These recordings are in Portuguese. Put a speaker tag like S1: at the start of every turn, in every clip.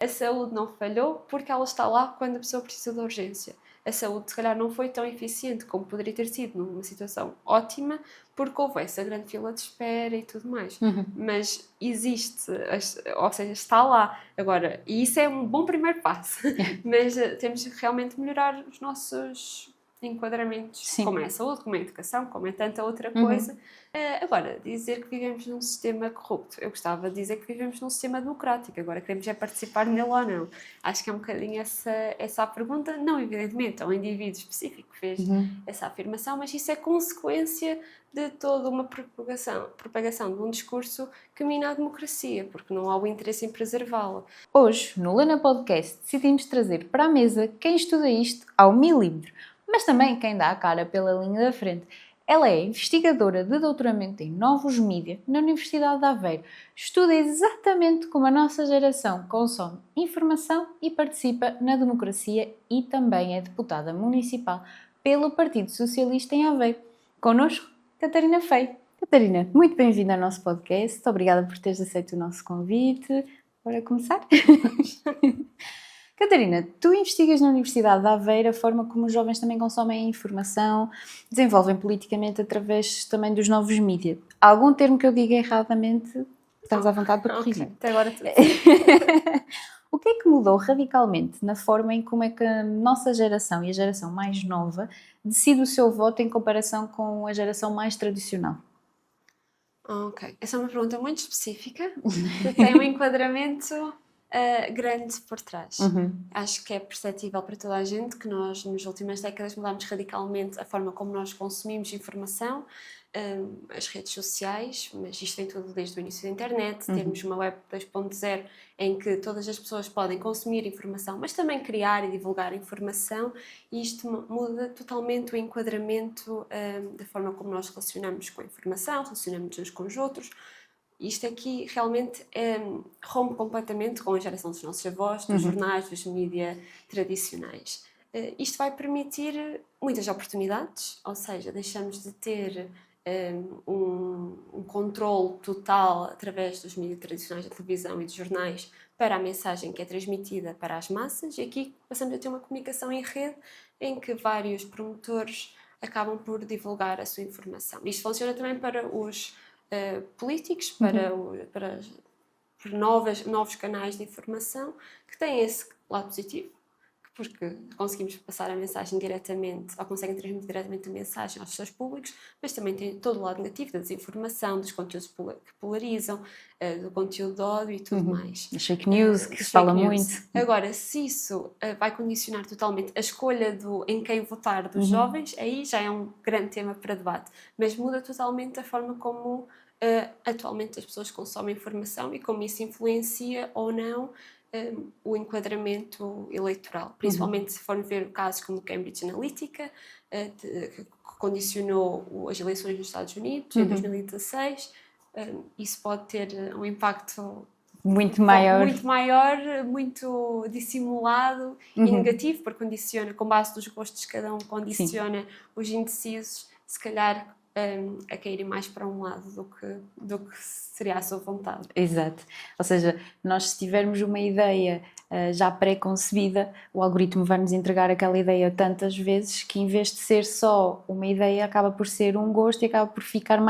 S1: A saúde não falhou porque ela está lá quando a pessoa precisa de urgência. A saúde, se calhar, não foi tão eficiente como poderia ter sido numa situação ótima, porque houve essa grande fila de espera e tudo mais. Mas existe, ou seja, está lá. Agora, e isso é um bom primeiro passo, mas temos que realmente melhorar os nossos enquadramentos,
S2: Sim.
S1: como é a saúde, como é a educação, como é tanta outra coisa. Agora, dizer que vivemos num sistema corrupto, eu gostava de dizer que vivemos num sistema democrático, agora queremos é participar nele ou não. Acho que é um bocadinho essa a pergunta. Não, evidentemente, é um indivíduo específico que fez essa afirmação, mas isso é consequência de toda uma propagação de um discurso que mina a democracia, porque não há o interesse em preservá-la.
S2: Hoje, no Lena Podcast, decidimos trazer para a mesa quem estuda isto ao milímetro, mas também quem dá a cara pela linha da frente. Ela é investigadora de doutoramento em Novos Mídia na Universidade de Aveiro. Estuda exatamente como a nossa geração consome informação e participa na democracia e também é deputada municipal pelo Partido Socialista em Aveiro. Connosco, Catarina Feio. Catarina, muito bem-vinda ao nosso podcast. Obrigada por teres aceito o nosso convite. Bora começar? Catarina, tu investigas na Universidade de Aveiro a forma como os jovens também consomem a informação, desenvolvem politicamente através também dos novos mídias. Algum termo que eu diga erradamente, estás à vontade para corrigir.
S1: Okay, até agora tudo.
S2: O que é que mudou radicalmente na forma em como é que a nossa geração e a geração mais nova decide o seu voto em comparação com a geração mais tradicional?
S1: Ok, essa é uma pergunta muito específica que tem um enquadramento grande por trás. Acho que é perceptível para toda a gente que nós, nas últimas décadas, mudámos radicalmente a forma como nós consumimos informação, as redes sociais, mas isto vem tudo desde o início da internet. Temos uma web 2.0 em que todas as pessoas podem consumir informação, mas também criar e divulgar informação, e isto muda totalmente o enquadramento da forma como nós relacionamos com a informação, relacionamos uns com os outros. Isto aqui realmente rompe completamente com a geração dos nossos avós, dos jornais, dos mídias tradicionais. Isto vai permitir muitas oportunidades, ou seja, deixamos de ter um controle total através dos mídias tradicionais da televisão e dos jornais para a mensagem que é transmitida para as massas, e aqui passamos a ter uma comunicação em rede em que vários promotores acabam por divulgar a sua informação. Isto funciona também para os políticos, para novos canais de informação que têm esse lado positivo, porque conseguimos passar a mensagem diretamente, ou conseguem transmitir diretamente a mensagem aos seus públicos, mas também tem todo o lado negativo da desinformação, dos conteúdos que polarizam, do conteúdo de ódio e tudo mais.
S2: As fake news, que se fala muito.
S1: Agora, se isso vai condicionar totalmente a escolha em quem votar dos jovens, aí já é um grande tema para debate, mas muda totalmente a forma como atualmente as pessoas consomem informação e como isso influencia ou não o enquadramento eleitoral, principalmente se formos ver casos como Cambridge Analytica, que condicionou as eleições nos Estados Unidos em 2016. Isso pode ter um impacto
S2: muito maior,
S1: muito dissimulado e negativo, porque condiciona, com base dos gostos de cada um, condiciona os indecisos, se calhar a caírem mais para um lado do que seria a sua vontade.
S2: Exato. Ou seja, nós se tivermos uma ideia já pré-concebida, o algoritmo vai-nos entregar aquela ideia tantas vezes que, em vez de ser só uma ideia, acaba por ser um gosto e acaba por ficar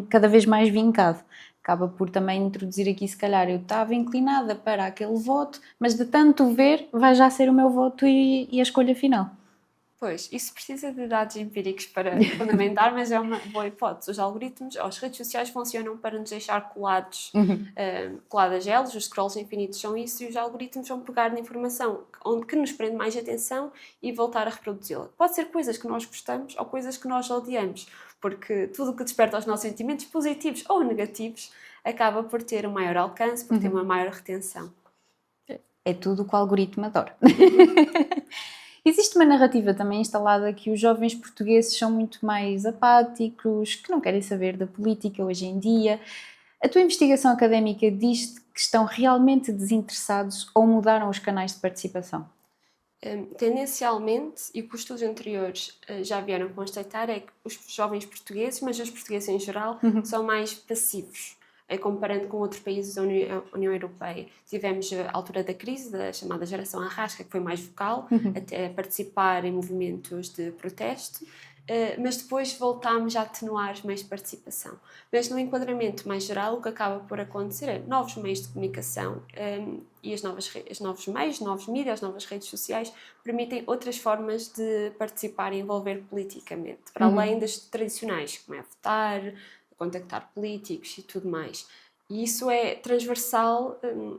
S2: cada vez mais vincado. Acaba por também introduzir aqui, se calhar, eu estava inclinada para aquele voto, mas de tanto ver, vai já ser o meu voto e a escolha final.
S1: Pois, isso precisa de dados empíricos para fundamentar, mas é uma boa hipótese. Os algoritmos, as redes sociais funcionam para nos deixar colados a eles, os scrolls infinitos são isso, e os algoritmos vão pegar na informação que nos prende mais atenção e voltar a reproduzi-la. Pode ser coisas que nós gostamos ou coisas que nós odiamos, porque tudo o que desperta os nossos sentimentos, positivos ou negativos, acaba por ter um maior alcance, por ter uma maior retenção.
S2: É tudo o que o algoritmo adora. Existe uma narrativa também instalada que os jovens portugueses são muito mais apáticos, que não querem saber da política hoje em dia. A tua investigação académica diz que estão realmente desinteressados ou mudaram os canais de participação?
S1: Tendencialmente, e o que os estudos anteriores já vieram constatar, é que os jovens portugueses, mas os portugueses em geral, são mais passivos. comparando com outros países da União Europeia. Tivemos a altura da crise, da chamada geração Arrasca, que foi mais vocal, até participar em movimentos de protesto, mas depois voltámos a atenuar os meios de participação. Mas no enquadramento mais geral, o que acaba por acontecer é novos meios de comunicação e os novos meios, novos mídias, as novas redes sociais permitem outras formas de participar e envolver politicamente, para além das tradicionais, como é votar, contactar políticos e tudo mais. E isso é transversal,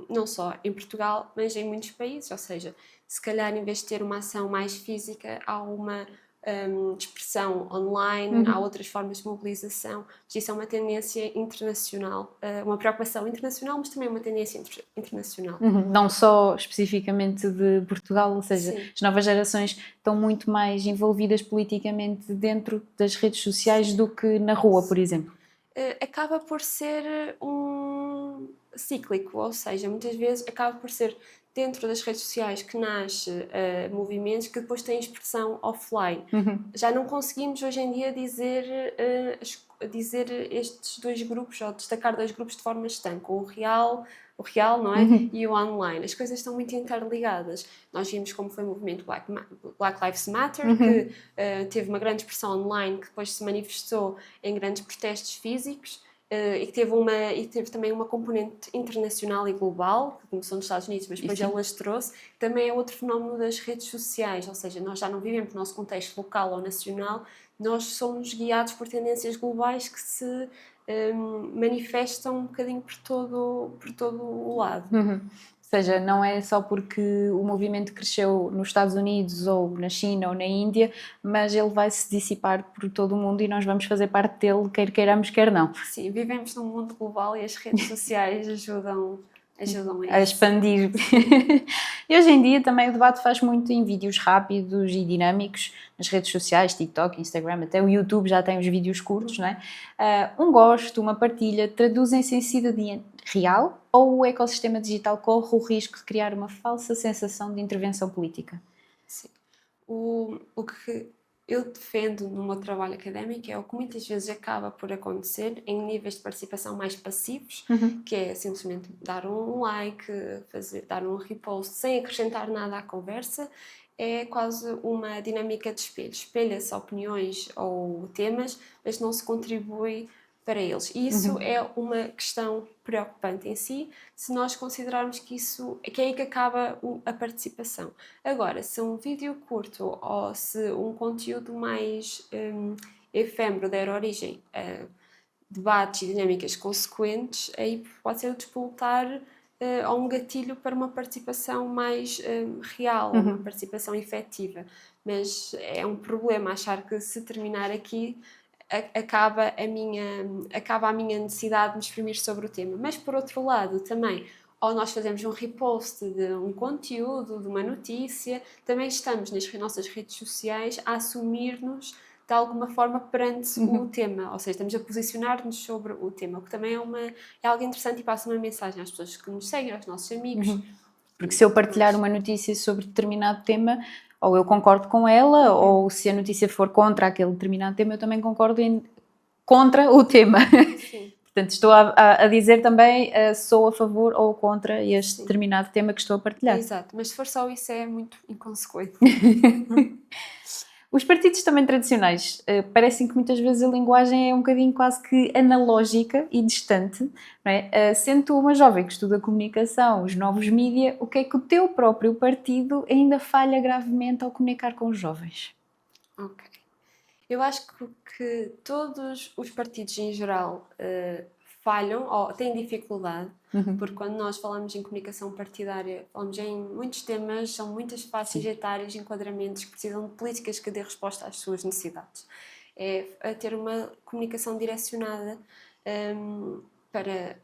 S1: não só em Portugal, mas em muitos países, ou seja, se calhar em vez de ter uma ação mais física, há uma expressão online, há outras formas de mobilização. Isso é uma tendência internacional, uma preocupação internacional, mas também uma tendência internacional.
S2: Não só especificamente de Portugal, ou seja,
S1: Sim.
S2: As novas gerações estão muito mais envolvidas politicamente dentro das redes sociais do que na rua, por exemplo.
S1: Acaba por ser um cíclico, ou seja, muitas vezes acaba por ser dentro das redes sociais que nasce movimentos que depois têm expressão offline. Já não conseguimos hoje em dia dizer estes dois grupos, ou destacar dois grupos de forma estanque, o real, não é? E o online. As coisas estão muito interligadas. Nós vimos como foi o movimento Black Lives Matter, que teve uma grande expressão online, que depois se manifestou em grandes protestos físicos, e que teve também uma componente internacional e global, que começou nos Estados Unidos, mas depois alastrou-se. Também é outro fenómeno das redes sociais, ou seja, nós já não vivemos no nosso contexto local ou nacional, nós somos guiados por tendências globais que se manifestam um bocadinho por todo o lado.
S2: Ou seja, não é só porque o movimento cresceu nos Estados Unidos ou na China ou na Índia, mas ele vai se dissipar por todo o mundo e nós vamos fazer parte dele, quer queiramos, quer não.
S1: Sim, vivemos num mundo global e as redes sociais ajudam
S2: a expandir. E hoje em dia também o debate faz muito em vídeos rápidos e dinâmicos nas redes sociais, TikTok, Instagram, até o YouTube já tem os vídeos curtos, não é? Um gosto, uma partilha, traduzem-se em cidadania real ou o ecossistema digital corre o risco de criar uma falsa sensação de intervenção política?
S1: Sim. O que eu defendo no meu trabalho académico é o que muitas vezes acaba por acontecer em níveis de participação mais passivos, que é simplesmente dar um like, dar um repost sem acrescentar nada à conversa. É quase uma dinâmica de espelho. Espelha-se opiniões ou temas, mas não se contribui para eles. E isso é uma questão preocupante em si, se nós considerarmos que é aí que acaba a participação. Agora, se um vídeo curto ou se um conteúdo mais efêmero der origem a debates e dinâmicas consequentes, aí pode ser o despoltar ou um gatilho para uma participação mais real, uma participação efetiva. Mas é um problema achar que se terminar aqui acaba a minha necessidade de me exprimir sobre o tema. Mas, por outro lado, também, ou nós fazemos um repost de um conteúdo, de uma notícia, também estamos nas nossas redes sociais a assumir-nos de alguma forma perante o tema, ou seja, estamos a posicionar-nos sobre o tema, o que também é algo interessante e passa uma mensagem às pessoas que nos seguem, aos nossos amigos.
S2: Porque se eu partilhar uma notícia sobre determinado tema, ou eu concordo com ela, ou se a notícia for contra aquele determinado tema, eu também concordo contra o tema.
S1: Sim.
S2: Portanto, estou a dizer também sou a favor ou contra este determinado tema que estou a partilhar.
S1: Exato, mas se for só isso é muito inconsequente.
S2: Os partidos também tradicionais parecem que muitas vezes a linguagem é um bocadinho quase que analógica e distante, não é? Sendo tu uma jovem que estuda comunicação, os novos mídia, o que é que o teu próprio partido ainda falha gravemente ao comunicar com os jovens?
S1: Ok. Eu acho que todos os partidos em geral falham ou têm dificuldade, porque quando nós falamos em comunicação partidária, falamos em muitos temas, são muitas faixas etárias, enquadramentos que precisam de políticas que dê resposta às suas necessidades. É a ter uma comunicação direcionada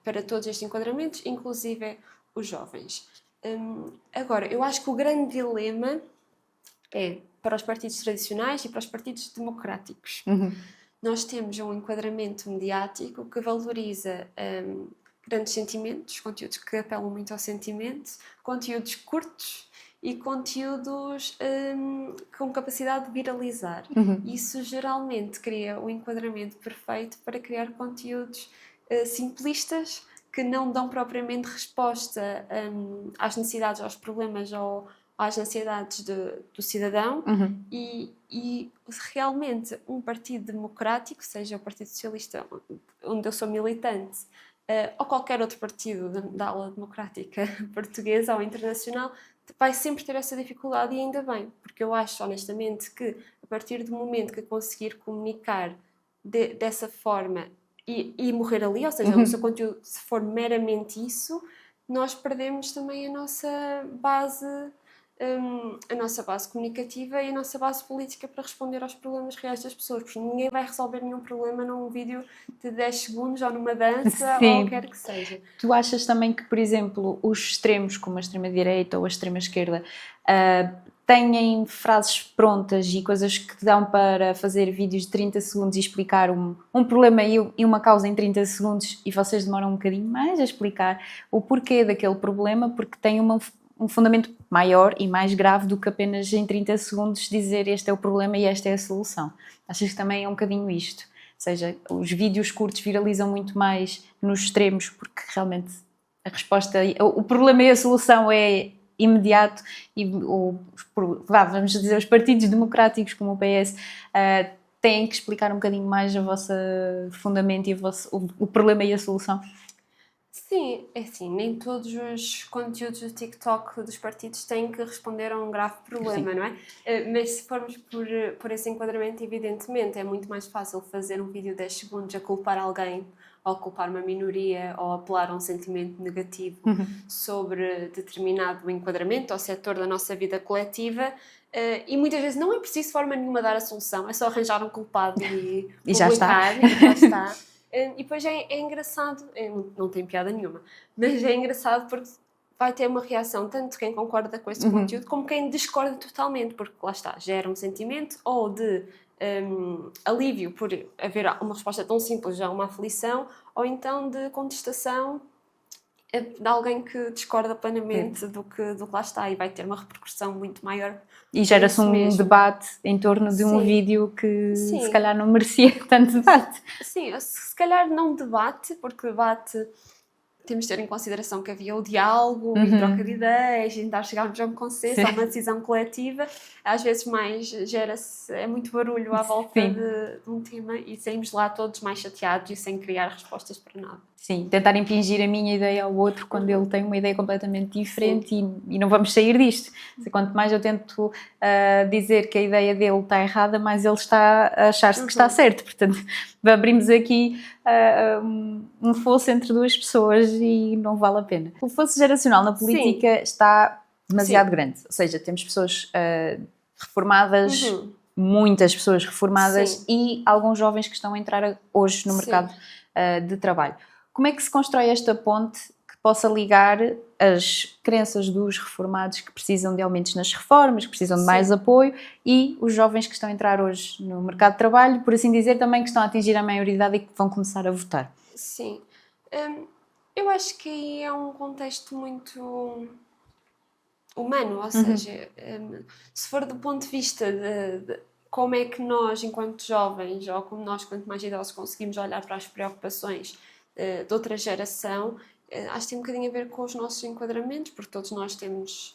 S1: para todos estes enquadramentos, inclusive os jovens. Agora, eu acho que o grande dilema é para os partidos tradicionais e para os partidos democráticos. Nós temos um enquadramento mediático que valoriza grandes sentimentos, conteúdos que apelam muito ao sentimento, conteúdos curtos e conteúdos com capacidade de viralizar. Isso geralmente cria o enquadramento perfeito para criar conteúdos simplistas que não dão propriamente resposta às necessidades, aos problemas ou às ansiedades do cidadão. E realmente um partido democrático, seja o Partido Socialista, onde eu sou militante, ou qualquer outro partido da ala democrática portuguesa ou internacional, vai sempre ter essa dificuldade, e ainda bem, porque eu acho honestamente que a partir do momento que conseguir comunicar dessa forma e morrer ali, ou seja, o seu conteúdo, se for meramente isso, nós perdemos também a nossa base comunicativa e a nossa base política para responder aos problemas reais das pessoas, porque ninguém vai resolver nenhum problema num vídeo de 10 segundos ou numa dança ou o que quer que seja.
S2: Tu achas também que, por exemplo, os extremos, como a extrema-direita ou a extrema-esquerda, têm frases prontas e coisas que dão para fazer vídeos de 30 segundos e explicar um problema e uma causa em 30 segundos, e vocês demoram um bocadinho mais a explicar o porquê daquele problema, porque tem um fundamento maior e mais grave do que apenas em 30 segundos dizer este é o problema e esta é a solução? Achas que também é um bocadinho isto? Ou seja, os vídeos curtos viralizam muito mais nos extremos porque realmente a resposta, o problema e a solução é imediato, e vamos dizer, os partidos democráticos como o PS têm que explicar um bocadinho mais o vosso fundamento e o problema e a solução.
S1: Sim, é assim, nem todos os conteúdos do TikTok dos partidos têm que responder a um grave problema, não é? Mas se formos por esse enquadramento, evidentemente, é muito mais fácil fazer um vídeo de 10 segundos a culpar alguém, ou culpar uma minoria, ou apelar a um sentimento negativo sobre determinado enquadramento ou setor da nossa vida coletiva, e muitas vezes não é preciso de forma nenhuma dar a solução, é só arranjar um culpado e
S2: já
S1: publicar, e já está. E depois é engraçado, não tem piada nenhuma, mas é engraçado porque vai ter uma reação tanto de quem concorda com este conteúdo como quem discorda totalmente, porque lá está, gera um sentimento ou de alívio por haver uma resposta tão simples a uma aflição, ou então de contestação de alguém que discorda plenamente do que lá está, e vai ter uma repercussão muito maior.
S2: E gera-se um debate em torno de um vídeo que se calhar não merecia tanto debate.
S1: Sim, se calhar não debate, porque debate temos de ter em consideração que havia o diálogo e troca de ideias, e tentar chegarmos a um consenso, a uma decisão coletiva. Às vezes mais é muito barulho à volta de um tema e saímos lá todos mais chateados e sem criar respostas para nada.
S2: Sim, tentar impingir a minha ideia ao outro quando ele tem uma ideia completamente diferente e não vamos sair disto. Quanto mais eu tento dizer que a ideia dele está errada, mais ele está a achar-se que está certo. Portanto, abrimos aqui um fosso entre duas pessoas e não vale a pena. O fosso geracional na política está demasiado grande. Ou seja, temos pessoas reformadas, muitas pessoas reformadas e alguns jovens que estão a entrar hoje no mercado de trabalho. Como é que se constrói esta ponte que possa ligar as crenças dos reformados que precisam de aumentos nas reformas, que precisam de mais apoio, e os jovens que estão a entrar hoje no mercado de trabalho, por assim dizer, também que estão a atingir a maioridade e que vão começar a votar?
S1: Sim. Eu acho que aí é um contexto muito humano, ou seja, se for do ponto de vista de como é que nós, enquanto jovens, ou como nós, enquanto mais idosos, conseguimos olhar para as preocupações de outra geração, acho que tem um bocadinho a ver com os nossos enquadramentos, porque todos nós temos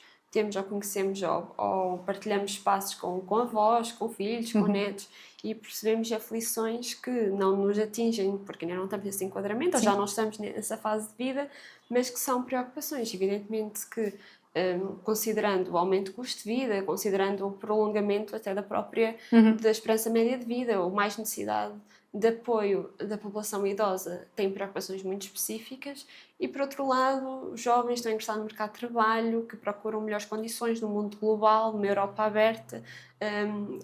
S1: ou conhecemos ou partilhamos espaços com avós, com filhos, com netos, e percebemos aflições que não nos atingem, porque ainda não estamos nesse enquadramento, ou já não estamos nessa fase de vida, mas que são preocupações. Evidentemente que, considerando o aumento do custo de vida, considerando o prolongamento até da esperança média de vida, ou mais necessidade de apoio da população idosa, tem preocupações muito específicas, e por outro lado, os jovens estão interessados no mercado de trabalho, que procuram melhores condições no mundo global, numa Europa aberta,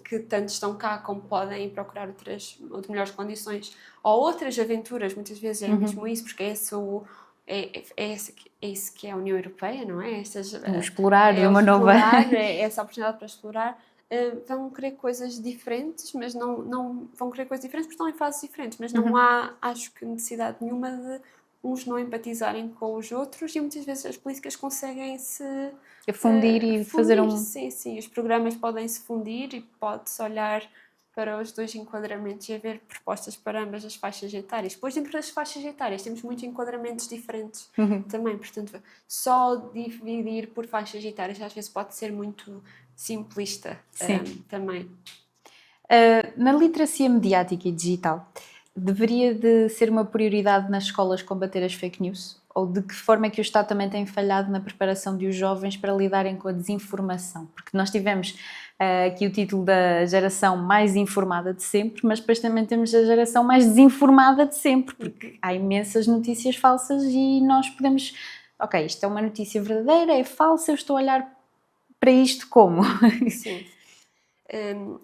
S1: que tanto estão cá como podem procurar outras melhores condições, ou outras aventuras, muitas vezes é mesmo isso, porque é isso que é a União Europeia, não é?
S2: Explorar uma nova...
S1: É essa oportunidade para explorar. Vão querer coisas diferentes, mas não vão querer coisas diferentes porque estão em fases diferentes, mas não há, acho que, necessidade nenhuma de uns não empatizarem com os outros, e muitas vezes as políticas conseguem-se
S2: fundir e fazer um...
S1: Sim, os programas podem-se fundir e pode-se olhar para os dois enquadramentos e haver propostas para ambas as faixas etárias. Depois, dentro das faixas etárias, temos muitos enquadramentos diferentes também, portanto, só dividir por faixas etárias às vezes pode ser muito simplista também.
S2: Na literacia mediática e digital, deveria de ser uma prioridade nas escolas combater as fake news? Ou de que forma é que o Estado também tem falhado na preparação de os jovens para lidarem com a desinformação? Porque nós tivemos aqui o título da geração mais informada de sempre, mas depois também temos a geração mais desinformada de sempre, porque há imensas notícias falsas e nós podemos... Ok, isto é uma notícia verdadeira, é falsa, eu estou a olhar para isto como?
S1: Sim.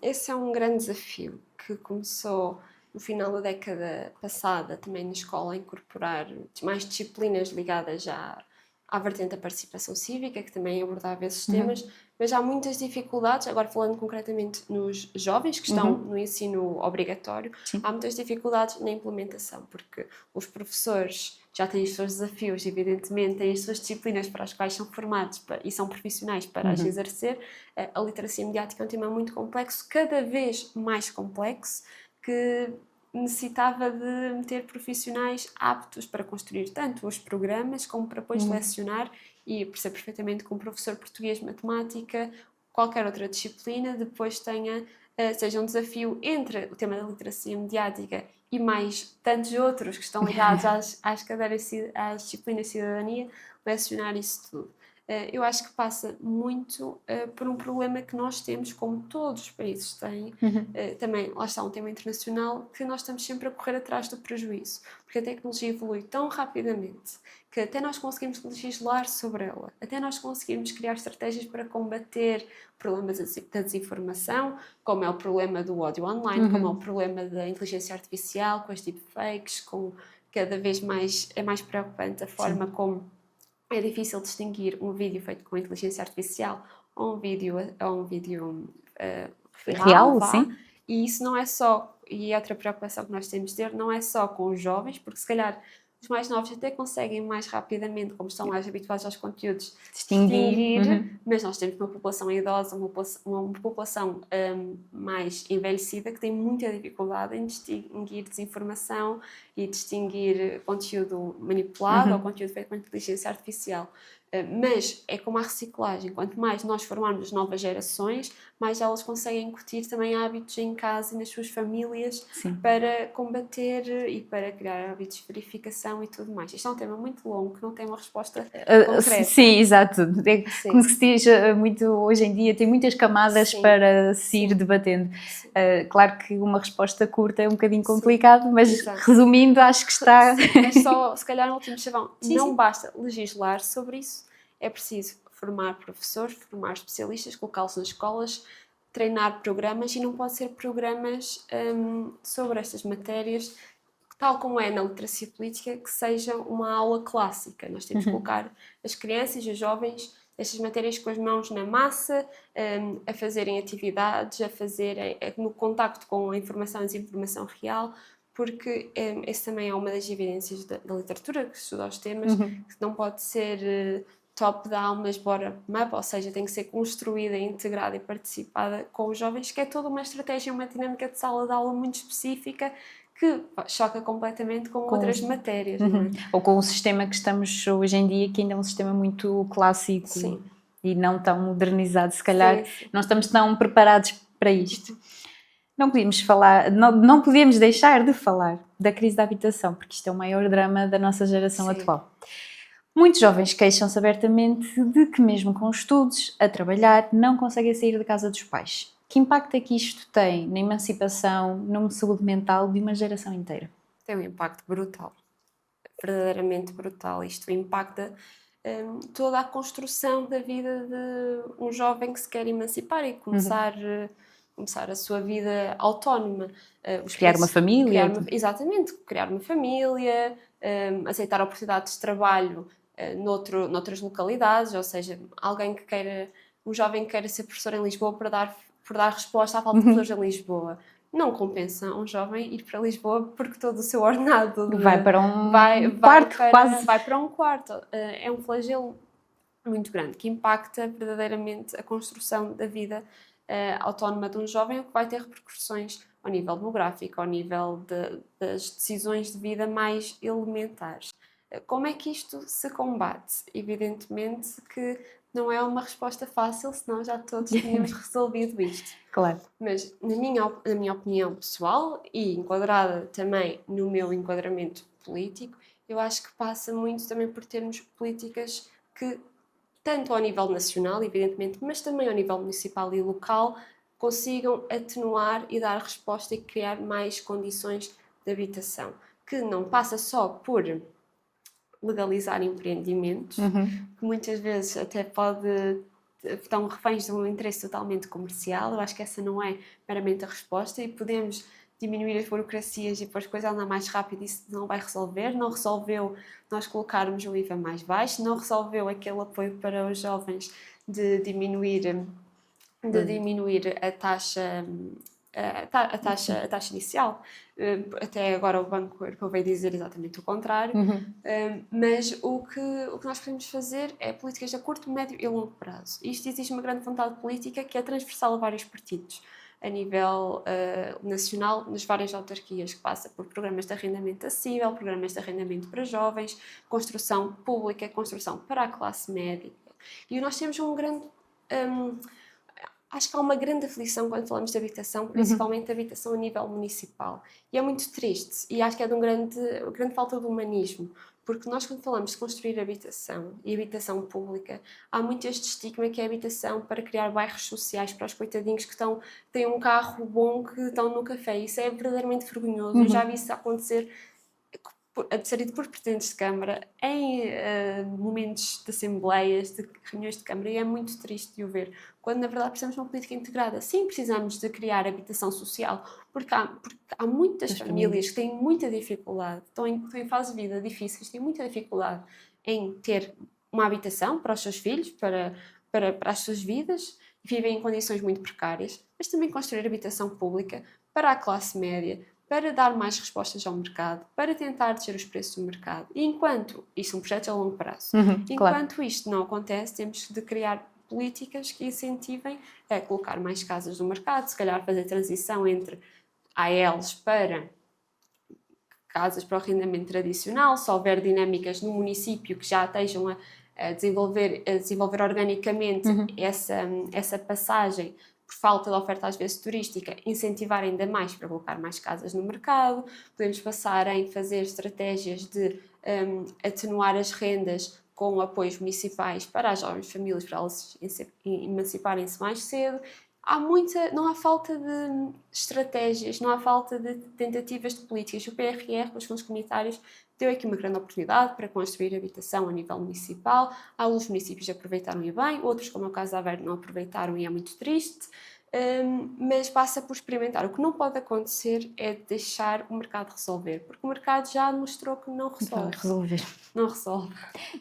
S1: Esse é um grande desafio que começou no final da década passada, também na escola, a incorporar mais disciplinas ligadas à vertente da participação cívica, que também abordava esses temas, mas há muitas dificuldades, agora falando concretamente nos jovens que estão no ensino obrigatório, há muitas dificuldades na implementação, porque os professores já têm os seus desafios, evidentemente, têm as suas disciplinas para as quais são formados e são profissionais para as exercer. A literacia mediática é um tema muito complexo, cada vez mais complexo, que necessitava de ter profissionais aptos para construir tanto os programas como para depois lecionar e perceber perfeitamente que um professor português, matemática, qualquer outra disciplina, depois tenha, seja um desafio entre o tema da literacia mediática e mais tantos outros que estão ligados às disciplinas de cidadania, lecionar isso tudo. Eu acho que passa muito por um problema que nós temos, como todos os países têm, também, lá está um tema internacional, que nós estamos sempre a correr atrás do prejuízo, porque a tecnologia evolui tão rapidamente que até nós conseguimos legislar sobre ela, até nós conseguimos criar estratégias para combater problemas da desinformação, como é o problema do ódio online, como é o problema da inteligência artificial, com as deepfakes, com cada vez mais, é mais preocupante a forma como é difícil distinguir um vídeo feito com inteligência artificial ou um vídeo real,
S2: sim.
S1: E isso não é só, e outra preocupação que nós temos de ter, não é só com os jovens, porque se calhar os mais novos até conseguem mais rapidamente, como estão mais habituados aos conteúdos, distinguir, mas nós temos uma população idosa, uma população mais envelhecida que tem muita dificuldade em distinguir desinformação e distinguir conteúdo manipulado ou conteúdo feito com inteligência artificial. Mas é como a reciclagem, quanto mais nós formarmos novas gerações, mais elas conseguem incutir também hábitos em casa e nas suas famílias para combater e para criar hábitos de verificação e tudo mais. Isto é um tema muito longo que não tem uma resposta concreta.
S2: Sim, exato. Como se diz muito hoje em dia, tem muitas camadas para se ir debatendo. Claro que uma resposta curta é um bocadinho complicado, mas resumindo, acho que está...
S1: Mas só, se calhar, no último chavão, não basta legislar sobre isso, é preciso formar professores, formar especialistas, colocá-los nas escolas, treinar programas, e não pode ser programas sobre estas matérias, tal como é na literacia política, que seja uma aula clássica. Nós temos que colocar as crianças e os jovens estas matérias com as mãos na massa, a fazerem atividades, no contacto com a informação e desinformação real, porque essa também é uma das evidências da literatura que estuda os temas, que não pode ser top-down, mas bottom-up, ou seja, tem que ser construída, integrada e participada com os jovens, que é toda uma estratégia, uma dinâmica de sala de aula muito específica, que choca completamente com outras matérias. Não é?
S2: Ou com o sistema que estamos hoje em dia, que ainda é um sistema muito clássico e não tão modernizado, se calhar não estamos tão preparados para isto. Não podíamos deixar de falar da crise da habitação, porque isto é o maior drama da nossa geração atual. Muitos jovens queixam-se abertamente de que mesmo com estudos, a trabalhar, não conseguem sair da casa dos pais. Que impacto é que isto tem na emancipação, na saúde mental de uma geração inteira?
S1: Tem um impacto brutal, verdadeiramente brutal. Isto impacta toda a construção da vida de um jovem que se quer emancipar e começar a sua vida autónoma.
S2: Criar uma família.
S1: Exatamente, criar uma família, aceitar oportunidades de trabalho noutras localidades, ou seja, um jovem que queira ser professor em Lisboa por dar resposta à falta de professores em Lisboa. Não compensa um jovem ir para Lisboa porque todo o seu ordenado
S2: vai para um
S1: quarto, quase. Vai para um quarto. É um flagelo muito grande que impacta verdadeiramente a construção da vida autónoma de um jovem, o que vai ter repercussões ao nível demográfico, ao nível das decisões de vida mais elementares. Como é que isto se combate? Evidentemente que não é uma resposta fácil, senão já todos tínhamos resolvido isto.
S2: Claro.
S1: Mas, na minha opinião pessoal, e enquadrada também no meu enquadramento político, eu acho que passa muito também por termos políticas que, tanto ao nível nacional, evidentemente, mas também ao nível municipal e local, consigam atenuar e dar resposta e criar mais condições de habitação. Que não passa só por legalizar empreendimentos, que muitas vezes até estão reféns de um interesse totalmente comercial. Eu acho que essa não é meramente a resposta e podemos diminuir as burocracias e pôr as coisas a andar mais rápido, isso não vai resolver. Não resolveu nós colocarmos o IVA mais baixo, não resolveu aquele apoio para os jovens de diminuir a taxa inicial. Até agora o Banco Europeu veio dizer exatamente o contrário. Mas o que nós podemos fazer é políticas a curto, médio e longo prazo. Isto exige uma grande vontade política que é transversal a vários partidos, a nível nacional, nas várias autarquias, que passa por programas de arrendamento acessível, programas de arrendamento para jovens, construção pública, construção para a classe média. E nós temos acho que há uma grande aflição quando falamos de habitação, principalmente de habitação a nível municipal. E é muito triste, e acho que é de uma grande falta de humanismo, porque nós quando falamos de construir habitação e habitação pública, há muito este estigma que é a habitação para criar bairros sociais para os coitadinhos que têm um carro bom, que estão no café. Isso é verdadeiramente vergonhoso. Eu já vi isso acontecer, a ser dito por presidentes de Câmara, em momentos de assembleias, de reuniões de Câmara, e é muito triste de o ver, quando na verdade precisamos de uma política integrada. Sim, precisamos de criar habitação social, porque há muitas famílias que têm muita dificuldade, estão em fase de vida difíceis, têm muita dificuldade em ter uma habitação para os seus filhos, para as suas vidas, vivem em condições muito precárias, mas também construir habitação pública para a classe média, para dar mais respostas ao mercado, para tentar descer os preços do mercado. E enquanto isto é um projeto a longo prazo, enquanto isto não acontece, temos de criar políticas que incentivem a colocar mais casas no mercado, se calhar fazer transição entre ALs para casas para o arrendamento tradicional, se houver dinâmicas no município que já estejam a desenvolver organicamente essa passagem, por falta de oferta às vezes turística, incentivar ainda mais para colocar mais casas no mercado. Podemos passar em fazer estratégias de atenuar as rendas com apoios municipais para as jovens famílias, para elas emanciparem-se mais cedo. Não há falta de estratégias, não há falta de tentativas de políticas. O PRR, com os fundos comunitários, deu aqui uma grande oportunidade para construir habitação a nível municipal. Alguns municípios aproveitaram e bem, outros, como é o caso de Aveiro, não aproveitaram e é muito triste. Mas passa por experimentar. O que não pode acontecer é deixar o mercado resolver, porque o mercado já mostrou que não resolve. Não resolve.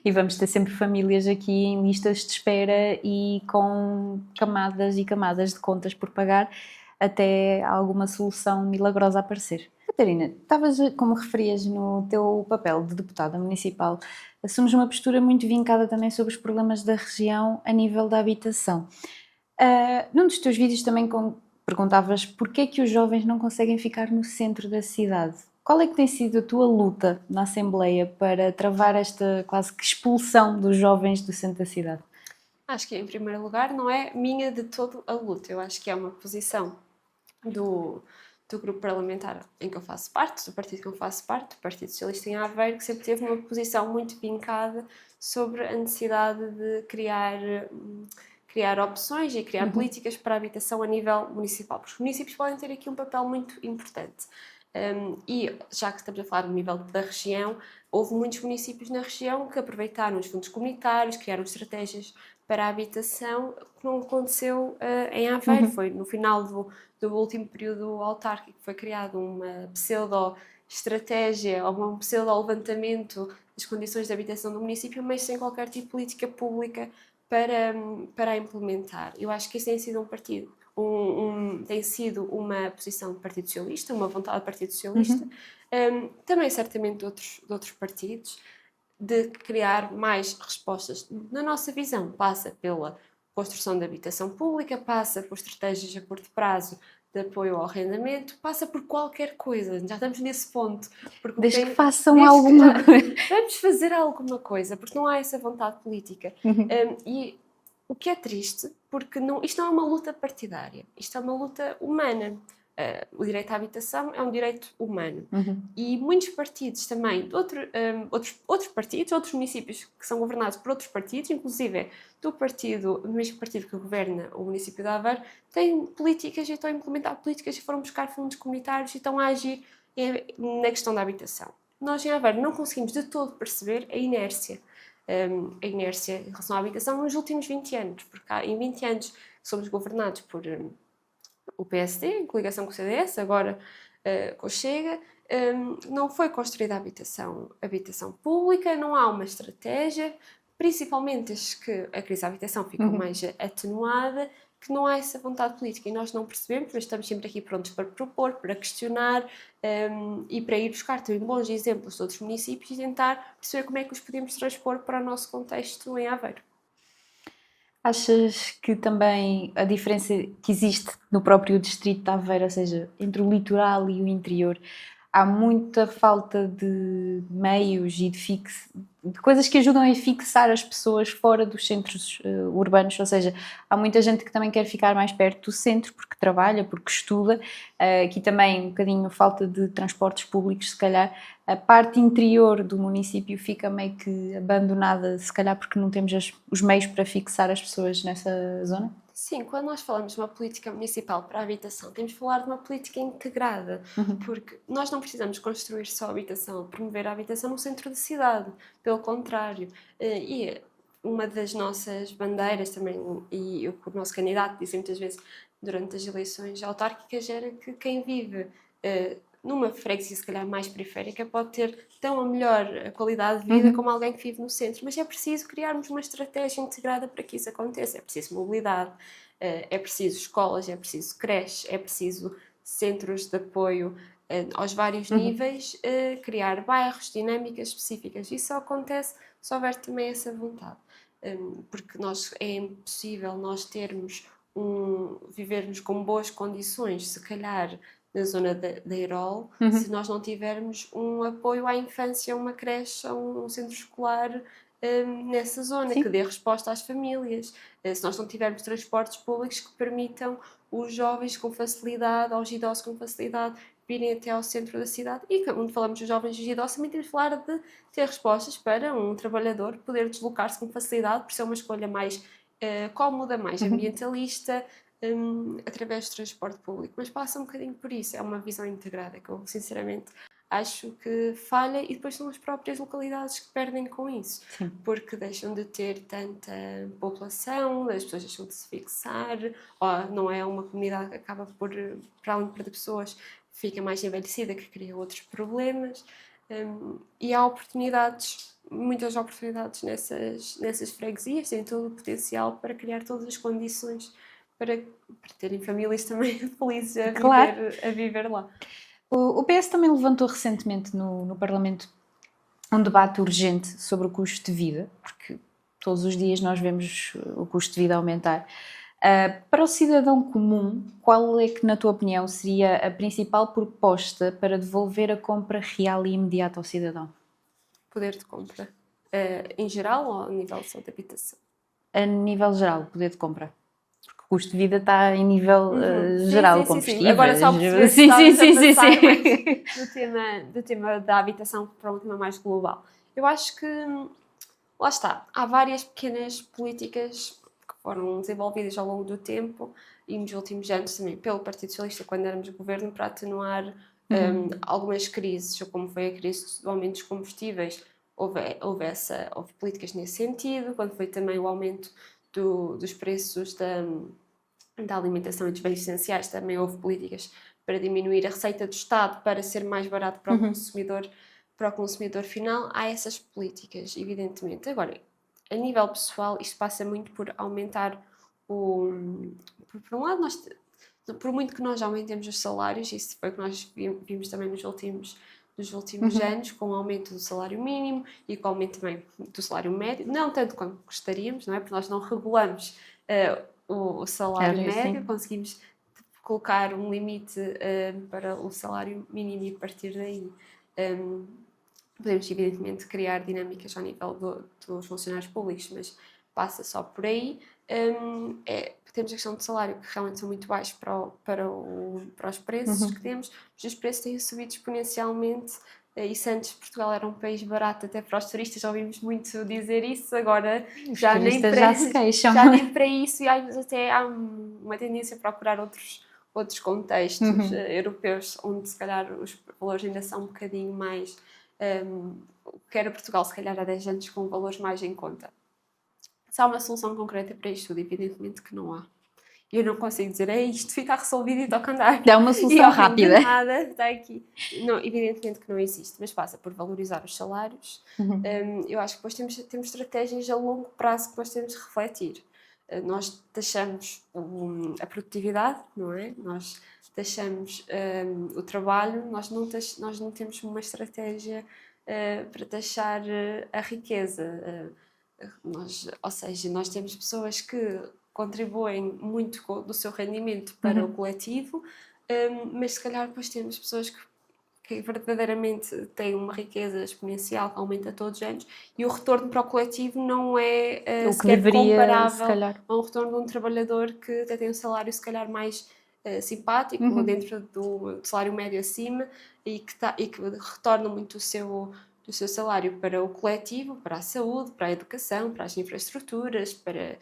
S2: E vamos ter sempre famílias aqui em listas de espera e com camadas e camadas de contas por pagar até alguma solução milagrosa aparecer. Catarina, estavas, como referias no teu papel de deputada municipal, assumes uma postura muito vincada também sobre os problemas da região a nível da habitação. Num dos teus vídeos também perguntavas porquê é que os jovens não conseguem ficar no centro da cidade. Qual é que tem sido a tua luta na Assembleia para travar esta quase que expulsão dos jovens do centro da cidade?
S1: Acho que, em primeiro lugar, não é minha de todo a luta. Eu acho que é uma posição do grupo parlamentar em que eu faço parte, do partido que eu faço parte, do Partido Socialista em Aveiro, que sempre teve uma posição muito vincada sobre a necessidade de criar opções e criar políticas para a habitação a nível municipal, porque os municípios podem ter aqui um papel muito importante. E já que estamos a falar no nível da região, houve muitos municípios na região que aproveitaram os fundos comunitários, criaram estratégias para a habitação, que não aconteceu em Aveiro. Foi no final do último período autárquico que foi criada uma pseudo-estratégia ou um pseudo-levantamento das condições de habitação do município, mas sem qualquer tipo de política pública para implementar. Eu acho que isso tem sido tem sido uma posição do Partido Socialista, uma vontade do Partido Socialista, também certamente de outros partidos, de criar mais respostas. Na nossa visão, passa pela construção de habitação pública, passa por estratégias a curto prazo de apoio ao arrendamento, passa por qualquer coisa. Já estamos nesse ponto. Porque
S2: desde que façam alguma coisa.
S1: Vamos fazer alguma coisa, porque não há essa vontade política. E o que é triste, porque isto não é uma luta partidária, isto é uma luta humana. O direito à habitação é um direito humano. E muitos partidos também, outros partidos, outros municípios que são governados por outros partidos, inclusive do mesmo partido que governa o município de Aveiro, têm políticas e estão a implementar políticas e foram buscar fundos comunitários e estão a agir na questão da habitação. Nós em Aveiro não conseguimos de todo perceber a inércia em relação à habitação nos últimos 20 anos, porque em 20 anos somos governados por o PSD, em coligação com o CDS, agora com o Chega, não foi construída a habitação pública, não há uma estratégia, principalmente desde que a crise da habitação ficou mais atenuada, que não há essa vontade política e nós não percebemos, mas estamos sempre aqui prontos para propor, para questionar e para ir buscar também bons exemplos de outros municípios e tentar perceber como é que os podemos transpor para o nosso contexto em Aveiro.
S2: Achas que também a diferença que existe no próprio distrito de Aveiro, ou seja, entre o litoral e o interior, há muita falta de meios e de coisas que ajudam a fixar as pessoas fora dos centros urbanos, ou seja, há muita gente que também quer ficar mais perto do centro porque trabalha, porque estuda, aqui também um bocadinho falta de transportes públicos, se calhar a parte interior do município fica meio que abandonada, se calhar porque não temos os meios para fixar as pessoas nessa zona?
S1: Sim, quando nós falamos de uma política municipal para a habitação, temos de falar de uma política integrada, porque nós não precisamos construir só habitação, promover a habitação no centro da cidade, pelo contrário. E uma das nossas bandeiras também, e o nosso candidato disse muitas vezes durante as eleições autárquicas, era que quem vive numa freguesia se calhar mais periférica pode ter tão a melhor qualidade de vida como alguém que vive no centro, mas é preciso criarmos uma estratégia integrada para que isso aconteça. É preciso mobilidade, é preciso escolas, é preciso creches, é preciso centros de apoio aos vários níveis, criar bairros, dinâmicas específicas. Isso só acontece se houver também essa vontade, porque é impossível nós vivermos com boas condições, se calhar na zona da Eirol, se nós não tivermos um apoio à infância, uma creche, um centro escolar nessa zona, que dê resposta às famílias, se nós não tivermos transportes públicos que permitam os jovens com facilidade, aos idosos com facilidade, virem até ao centro da cidade. E quando falamos dos jovens e dos idosos, também temos de falar de ter respostas para um trabalhador poder deslocar-se com facilidade, por ser uma escolha mais cómoda, mais ambientalista, através do transporte público, mas passa um bocadinho por isso, é uma visão integrada que eu sinceramente acho que falha e depois são as próprias localidades que perdem com isso, porque deixam de ter tanta população, as pessoas deixam de se fixar, ou não é uma comunidade que acaba por, para além de perder pessoas, fica mais envelhecida, que cria outros problemas, e há muitas oportunidades nessas freguesias, têm todo o potencial para criar todas as condições para terem famílias também felizes a viver lá.
S2: O PS também levantou recentemente no Parlamento um debate urgente sobre o custo de vida, porque todos os dias nós vemos o custo de vida aumentar. Para o cidadão comum, qual é que, na tua opinião, seria a principal proposta para devolver a compra real e imediata ao cidadão?
S1: Poder de compra. Em geral ou a nível só de habitação?
S2: A nível geral, poder de compra. Porque o custo de vida está em nível geral, combustíveis.
S1: Agora só perceber se estamos a passar mais do tema da habitação para um tema mais global. Eu acho que, lá está, há várias pequenas políticas que foram desenvolvidas ao longo do tempo e nos últimos anos também pelo Partido Socialista, quando éramos governo, para atenuar algumas crises, como foi a crise do aumento dos combustíveis. Houve políticas nesse sentido, quando foi também o aumento dos preços da alimentação e dos bens essenciais, também houve políticas para diminuir a receita do Estado para ser mais barato para o consumidor final. Há essas políticas, evidentemente. Agora, a nível pessoal, isto passa muito por aumentar por um lado, por muito que nós aumentemos os salários, isso foi o que nós vimos também nos últimos anos, com o aumento do salário mínimo e com o aumento também do salário médio, não tanto quanto gostaríamos, não é? Porque nós não regulamos o salário médio,
S2: sim.
S1: conseguimos colocar um limite para o salário mínimo e a partir daí podemos evidentemente criar dinâmicas ao nível dos funcionários públicos, mas passa só por aí. Temos a questão do salário, que realmente são muito baixos para os preços que temos, mas os preços têm subido exponencialmente. E se antes Portugal era um país barato até para os turistas, já ouvimos muito dizer isso, agora já nem
S2: se queixam.
S1: já nem para isso, e às vezes até há uma tendência a procurar outros contextos europeus, onde se calhar os valores ainda são um bocadinho mais, que era Portugal se calhar há 10 anos, com valores mais em conta. Se há uma solução concreta para isto tudo, evidentemente que não há. E eu não consigo dizer, isto fica resolvido e toca andar.
S2: Dá uma solução rápida.
S1: Nada, está aqui. Não, evidentemente que não existe, mas passa por valorizar os salários. Eu acho que depois temos estratégias a longo prazo que nós temos de refletir. Nós taxamos a produtividade, não é? Nós taxamos o trabalho, nós não temos uma estratégia para taxar a riqueza. Ou seja, nós temos pessoas que contribuem muito do seu rendimento para o coletivo, mas se calhar depois temos pessoas que verdadeiramente têm uma riqueza exponencial que aumenta todos os anos e o retorno para o coletivo não é sequer comparável a um retorno de um trabalhador que até tem um salário se calhar mais simpático, dentro do salário médio acima, e que retorna muito do seu salário para o coletivo, para a saúde, para a educação, para as infraestruturas, para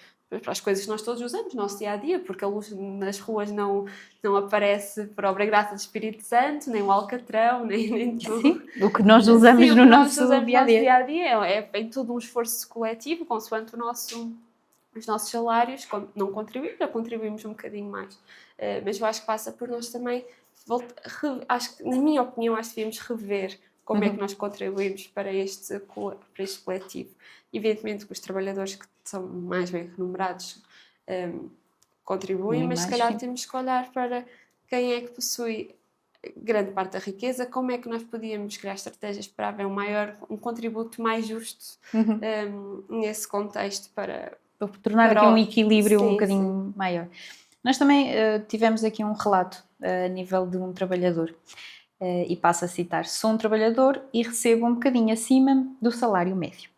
S1: as coisas que nós todos usamos no nosso dia-a-dia, porque a luz nas ruas não aparece por obra e graça do Espírito Santo, nem o alcatrão, nem tudo.
S2: Sim, o que nós usamos no nosso dia-a-dia.
S1: É tudo um esforço coletivo, consoante os nossos salários, não contribuímos um bocadinho mais. Mas eu acho que passa por nós também, na minha opinião, acho que devíamos rever como é que nós contribuímos para este coletivo. Evidentemente que os trabalhadores que são mais bem remunerados contribuem, mas se calhar temos que olhar para quem é que possui grande parte da riqueza, como é que nós podíamos criar estratégias para haver um contributo mais justo nesse contexto para
S2: tornar aqui um equilíbrio um bocadinho maior. Nós também tivemos aqui um relato a nível de um trabalhador. E passo a citar: sou um trabalhador e recebo um bocadinho acima do salário médio.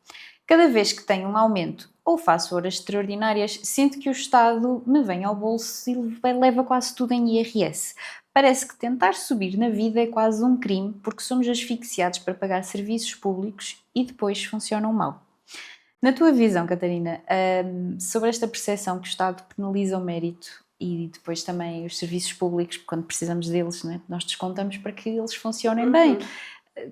S2: Cada vez que tenho um aumento ou faço horas extraordinárias, sinto que o Estado me vem ao bolso e leva quase tudo em IRS. Parece que tentar subir na vida é quase um crime, porque somos asfixiados para pagar serviços públicos e depois funcionam mal. Na tua visão, Catarina, sobre esta percepção que o Estado penaliza o mérito e depois também os serviços públicos, quando precisamos deles, né? Nós descontamos para que eles funcionem bem.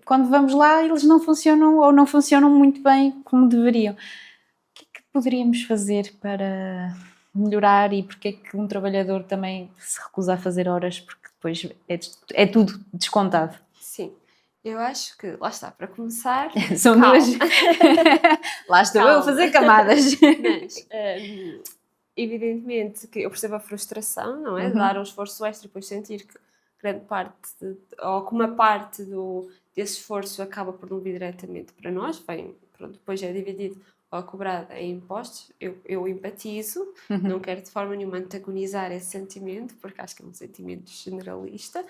S2: Quando vamos lá, eles não funcionam ou não funcionam muito bem como deveriam. O que é que poderíamos fazer para melhorar, e porque é que um trabalhador também se recusa a fazer horas, porque depois é tudo descontado?
S1: Sim. Eu acho que, lá está, para começar...
S2: São duas... Lá estou eu a fazer camadas.
S1: Mas, evidentemente que eu percebo a frustração, não é? De dar um esforço extra e depois sentir que grande parte, ou que uma parte desse esforço acaba por não vir diretamente para nós, depois é dividido ou cobrado em impostos. Eu empatizo, não quero de forma nenhuma antagonizar esse sentimento, porque acho que é um sentimento generalista,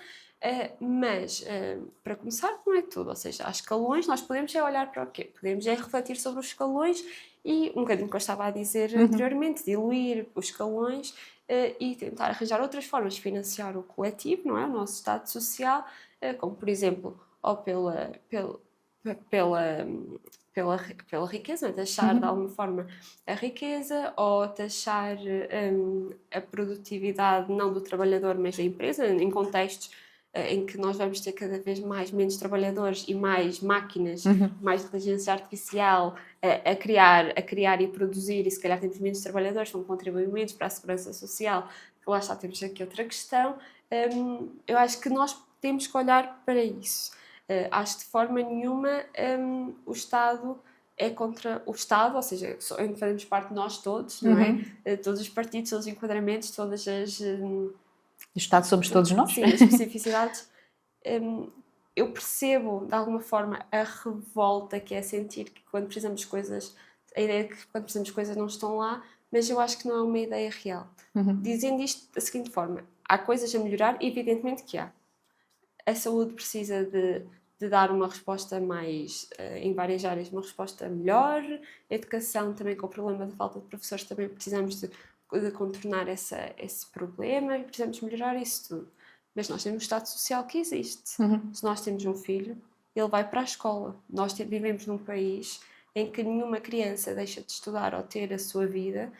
S1: mas para começar não é tudo, ou seja, há escalões, nós podemos olhar para o quê? Podemos refletir sobre os escalões e, um bocadinho que eu estava a dizer anteriormente, diluir os escalões e tentar arranjar outras formas de financiar o coletivo, não é? O nosso Estado Social, como por exemplo, ou pela riqueza, taxar de alguma forma a riqueza, ou taxar a produtividade não do trabalhador, mas da empresa, em contextos em que nós vamos ter cada vez menos trabalhadores e mais máquinas, mais inteligência artificial a criar e produzir, e se calhar temos menos trabalhadores, vão contribuir menos para a segurança social, que lá está, temos aqui outra questão. Eu acho que nós temos que olhar para isso. Acho que de forma nenhuma o Estado é contra o Estado, ou seja, fazemos parte de nós todos, não é? Todos os partidos, todos os enquadramentos, todas as...
S2: O Estado somos todos nós.
S1: Sim, as especificidades. Eu percebo, de alguma forma, a revolta que é sentir que quando precisamos de coisas, a ideia de que quando precisamos de coisas não estão lá, mas eu acho que não é uma ideia real. Dizendo isto da seguinte forma, há coisas a melhorar, evidentemente que há. A saúde precisa de dar uma resposta mais, em várias áreas, uma resposta melhor. A educação também, com o problema da falta de professores, também precisamos de contornar esse problema e precisamos melhorar isso tudo. Mas nós temos um Estado Social que existe. Se nós temos um filho, ele vai para a escola. Nós vivemos num país em que nenhuma criança deixa de estudar ou ter a sua vida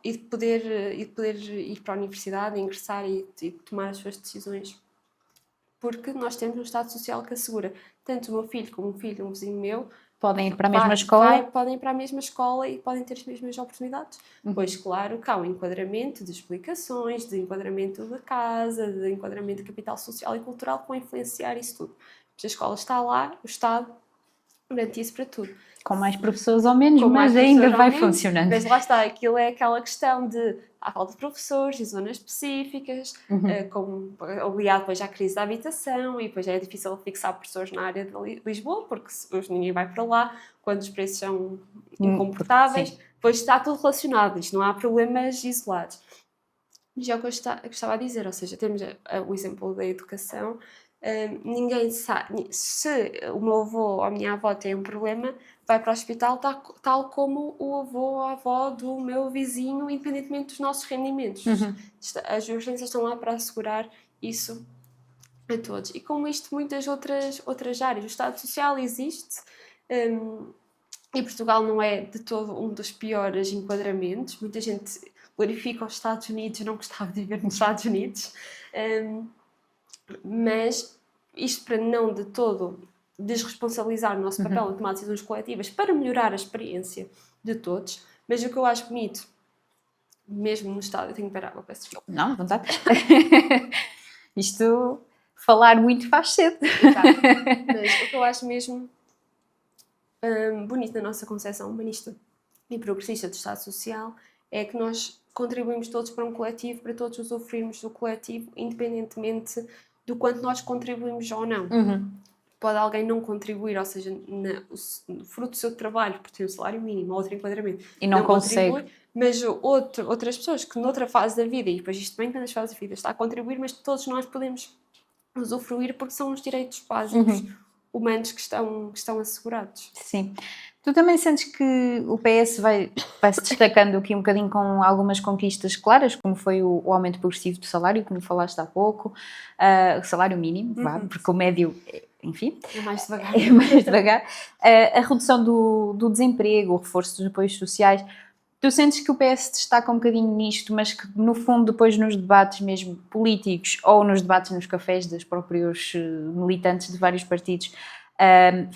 S1: e de poder ir para a universidade, ingressar e tomar as suas decisões. Porque nós temos um Estado Social que assegura tanto o meu filho como um filho de um vizinho meu
S2: podem ir para a mesma escola.
S1: Podem ir para a mesma escola e podem ter as mesmas oportunidades. Pois, claro, que há um enquadramento de explicações, de enquadramento da casa, de enquadramento de capital social e cultural que vão influenciar isso tudo. Mas a escola está lá, o Estado garante isso para tudo.
S2: Com mais professores ou menos, mas ainda vai funcionando.
S1: Mas lá está, aquilo é aquela questão de há falta de professores em zonas específicas, aliado depois à crise da habitação, e depois é difícil fixar professores na área de Lisboa, porque hoje ninguém vai para lá, quando os preços são incomportáveis, depois está tudo relacionado, isto não há problemas isolados. Já o que eu estava a dizer, ou seja, temos o exemplo da educação. Ninguém sabe, se o meu avô ou a minha avó tem um problema, vai para o hospital tal como o avô ou a avó do meu vizinho, independentemente dos nossos rendimentos. As urgências estão lá para assegurar isso a todos. E como isto, muitas outras áreas. O Estado Social existe e Portugal não é de todo um dos piores enquadramentos. Muita gente glorifica os Estados Unidos, eu não gostava de viver nos Estados Unidos. Mas isto para não de todo desresponsabilizar o nosso papel em tomar decisões coletivas para melhorar a experiência de todos, mas o que eu acho bonito, mesmo no Estado, eu tenho que parar, eu peço desculpa.
S2: Não, vontade. Isto, falar muito faz cedo.
S1: Exato. Mas o que eu acho mesmo bonito na nossa concepção humanista e progressista do Estado Social é que nós contribuímos todos para um coletivo, para todos usufruirmos do coletivo, independentemente do quanto nós contribuímos ou não. Pode alguém não contribuir, ou seja, o fruto do seu trabalho, por ter o salário mínimo, outro enquadramento,
S2: e não consegue.
S1: Contribui, mas outras pessoas que noutra fase da vida, e depois isto bem nas fases da vida, está a contribuir, mas todos nós podemos usufruir porque são os direitos básicos humanos que estão assegurados.
S2: Sim. Tu também sentes que o PS vai se destacando aqui um bocadinho com algumas conquistas claras, como foi o aumento progressivo do salário, como falaste há pouco, o salário mínimo, porque o médio, enfim,
S1: é mais devagar.
S2: É mais devagar. A redução do desemprego, o reforço dos apoios sociais. Tu sentes que o PS se destaca um bocadinho nisto, mas que no fundo depois nos debates mesmo políticos ou nos debates nos cafés dos próprios militantes de vários partidos,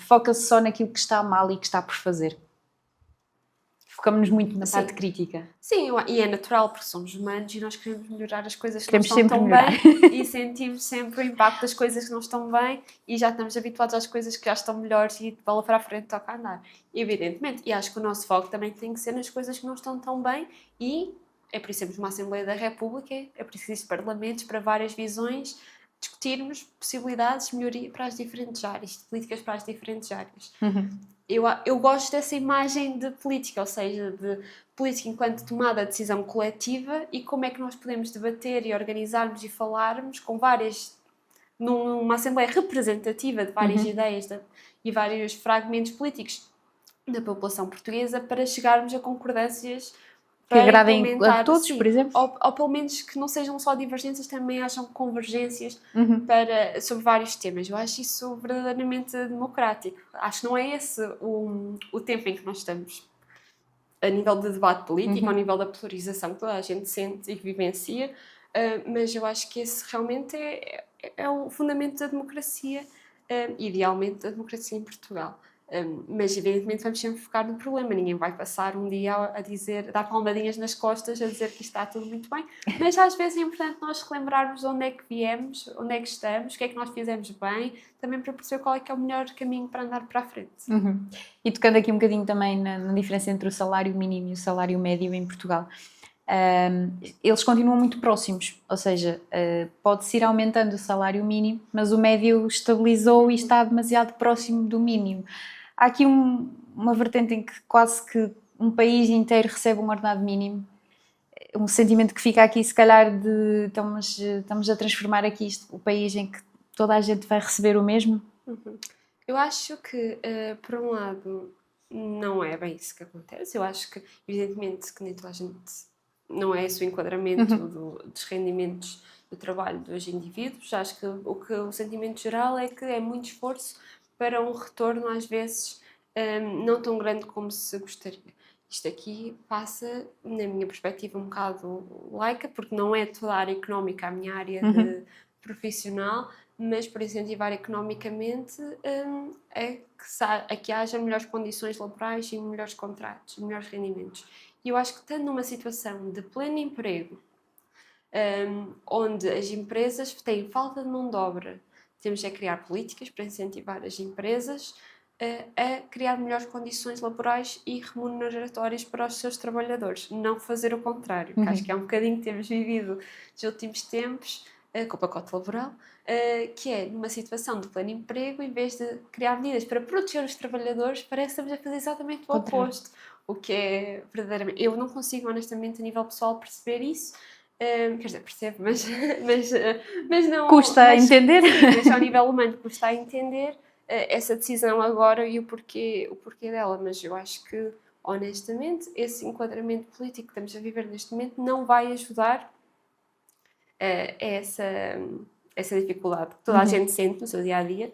S2: foca-se só naquilo que está mal e que está por fazer. Focamos-nos muito na parte crítica.
S1: Sim, e é natural, porque somos humanos e nós queremos melhorar as coisas que
S2: queremos
S1: não estão tão
S2: melhorar.
S1: bem e sentimos sempre o impacto das coisas que não estão bem e já estamos habituados às coisas que já estão melhores e de bola para a frente toca a andar. Evidentemente, e acho que o nosso foco também tem que ser nas coisas que não estão tão bem e é por isso que temos uma Assembleia da República, é por isso que existem parlamentos para várias visões, discutirmos possibilidades de melhoria para as diferentes áreas, de políticas para as diferentes áreas. Eu gosto dessa imagem de política, ou seja, de política enquanto tomada de decisão coletiva e como é que nós podemos debater e organizarmos e falarmos com numa Assembleia representativa de várias ideias e vários fragmentos políticos da população portuguesa para chegarmos a concordâncias
S2: que agradem a todos, por exemplo.
S1: Ou pelo menos que não sejam só divergências, também hajam convergências sobre vários temas. Eu acho isso verdadeiramente democrático. Acho que não é esse o tempo em que nós estamos. A nível de debate político, ao nível da polarização que toda a gente sente e vivencia, mas eu acho que esse realmente é o fundamento da democracia, idealmente da democracia em Portugal. Mas evidentemente vamos sempre focar no problema, ninguém vai passar um dia a dizer, a dar palmadinhas nas costas a dizer que isto está tudo muito bem, mas às vezes é importante nós relembrarmos de onde é que viemos, onde é que estamos, o que é que nós fizemos bem, também para perceber qual é que é o melhor caminho para andar para a frente.
S2: E tocando aqui um bocadinho também na diferença entre o salário mínimo e o salário médio em Portugal, eles continuam muito próximos, ou seja, pode-se ir aumentando o salário mínimo, mas o médio estabilizou e está demasiado próximo do mínimo. Há aqui uma vertente em que quase que um país inteiro recebe um ordenado mínimo, um sentimento que fica aqui, se calhar, de estamos a transformar aqui o país em que toda a gente vai receber o mesmo.
S1: Eu acho que, por um lado, não é bem isso que acontece. Eu acho que, evidentemente, que nem toda a gente não é esse o enquadramento dos rendimentos do trabalho dos indivíduos. Acho que o sentimento geral é que é muito esforço para um retorno, às vezes, não tão grande como se gostaria. Isto aqui passa, na minha perspectiva, um bocado laica, porque não é toda a área económica a minha área de profissional, mas para incentivar economicamente a que haja melhores condições laborais e melhores contratos, melhores rendimentos. E eu acho que estando numa situação de pleno emprego, onde as empresas têm falta de mão de obra, temos é criar políticas para incentivar as empresas a criar melhores condições laborais e remuneratórias para os seus trabalhadores, não fazer o contrário, que acho que é um bocadinho que temos vivido nos últimos tempos, com o pacote laboral, que é numa situação de pleno emprego, em vez de criar medidas para proteger os trabalhadores, parece que estamos a fazer exatamente o oposto, o que é verdadeiramente... Eu não consigo, honestamente, a nível pessoal, perceber isso. Quer dizer, percebo, mas não...
S2: Custa a entender?
S1: Sim, mas ao nível humano custa a entender essa decisão agora e o porquê dela, mas eu acho que, honestamente, esse enquadramento político que estamos a viver neste momento não vai ajudar essa dificuldade que toda a gente sente no seu dia-a-dia.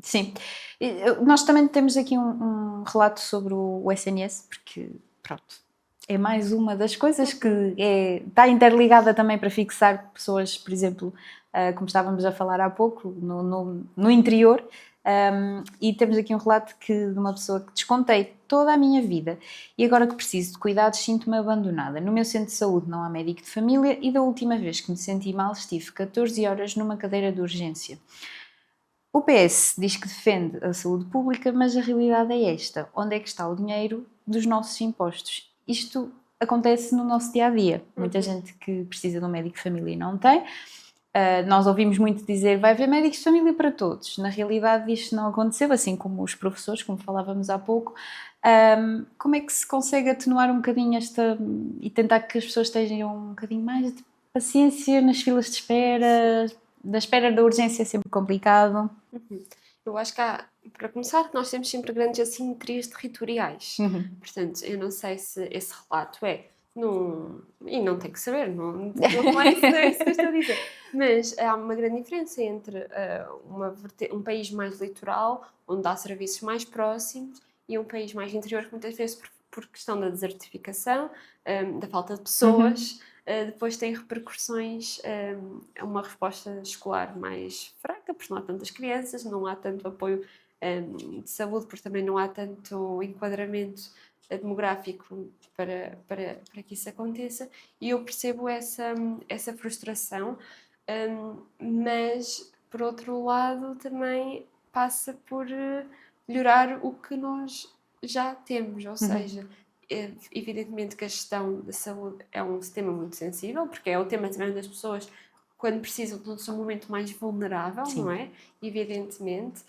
S2: Sim. Nós também temos aqui um relato sobre o SNS, porque, pronto, é mais uma das coisas que está interligada também para fixar pessoas, por exemplo, como estávamos a falar há pouco, no interior. E temos aqui um relato de uma pessoa que descontei toda a minha vida e agora que preciso de cuidados sinto-me abandonada. No meu centro de saúde não há médico de família e da última vez que me senti mal estive 14 horas numa cadeira de urgência. O PS diz que defende a saúde pública, mas a realidade é esta. Onde é que está o dinheiro dos nossos impostos? Isto acontece no nosso dia-a-dia. Muita gente que precisa de um médico de família e não tem. Nós ouvimos muito dizer vai haver médicos de família para todos. Na realidade isto não aconteceu, assim como os professores, como falávamos há pouco. Como é que se consegue atenuar um bocadinho e tentar que as pessoas tenham um bocadinho mais de paciência nas filas de espera? Da espera da urgência é sempre complicado.
S1: Eu acho que para começar, nós temos sempre grandes assimetrias territoriais. Portanto, eu não sei se esse relato e não tem que saber, não é isso que eu estou a dizer. Mas há uma grande diferença entre um país mais litoral, onde há serviços mais próximos, e um país mais interior, que muitas vezes, por questão da desertificação, da falta de pessoas, depois tem repercussões a uma resposta escolar mais fraca, porque não há tantas crianças, não há tanto apoio de saúde, porque também não há tanto enquadramento demográfico para que isso aconteça, e eu percebo essa frustração, mas por outro lado também passa por melhorar o que nós já temos, ou seja, evidentemente que a gestão da saúde é um sistema muito sensível, porque é o tema também das pessoas quando precisam de um momento mais vulnerável, não é? Evidentemente.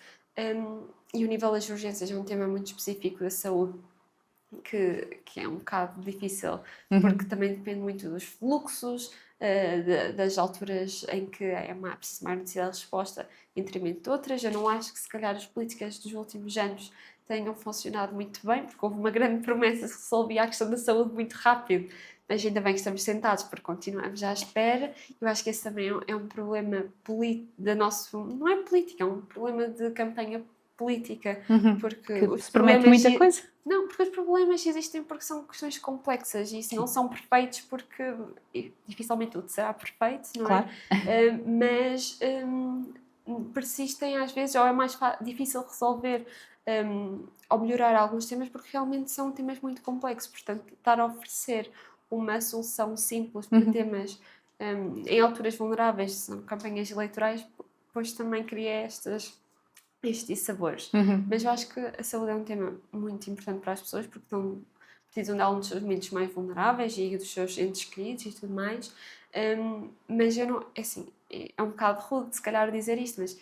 S1: E o nível das urgências é um tema muito específico da saúde que é um bocado difícil, porque também depende muito dos fluxos, das alturas em que preciso mais necessidade de resposta em detrimento de outras. Eu não acho que se calhar as políticas dos últimos anos tenham funcionado muito bem, porque houve uma grande promessa que resolvia a questão da saúde muito rápido, mas ainda bem que estamos sentados porque continuamos à espera. Eu acho que esse também é um problema não é política, é um problema de campanha política, porque
S2: que se promete muita coisa.
S1: Não, porque os problemas existem porque são questões complexas e se não são perfeitos porque dificilmente tudo será perfeito, não
S2: claro.
S1: é? Mas persistem às vezes, ou é mais difícil resolver ou melhorar alguns temas porque realmente são temas muito complexos, portanto estar a oferecer uma solução simples para temas em alturas vulneráveis, são campanhas eleitorais, depois também cria estes dissabores. Mas eu acho que a saúde é um tema muito importante para as pessoas porque precisam dela nos seus momentos mais vulneráveis e dos seus entes queridos e tudo mais. Mas eu não, é assim, é um bocado rude se calhar dizer isto, mas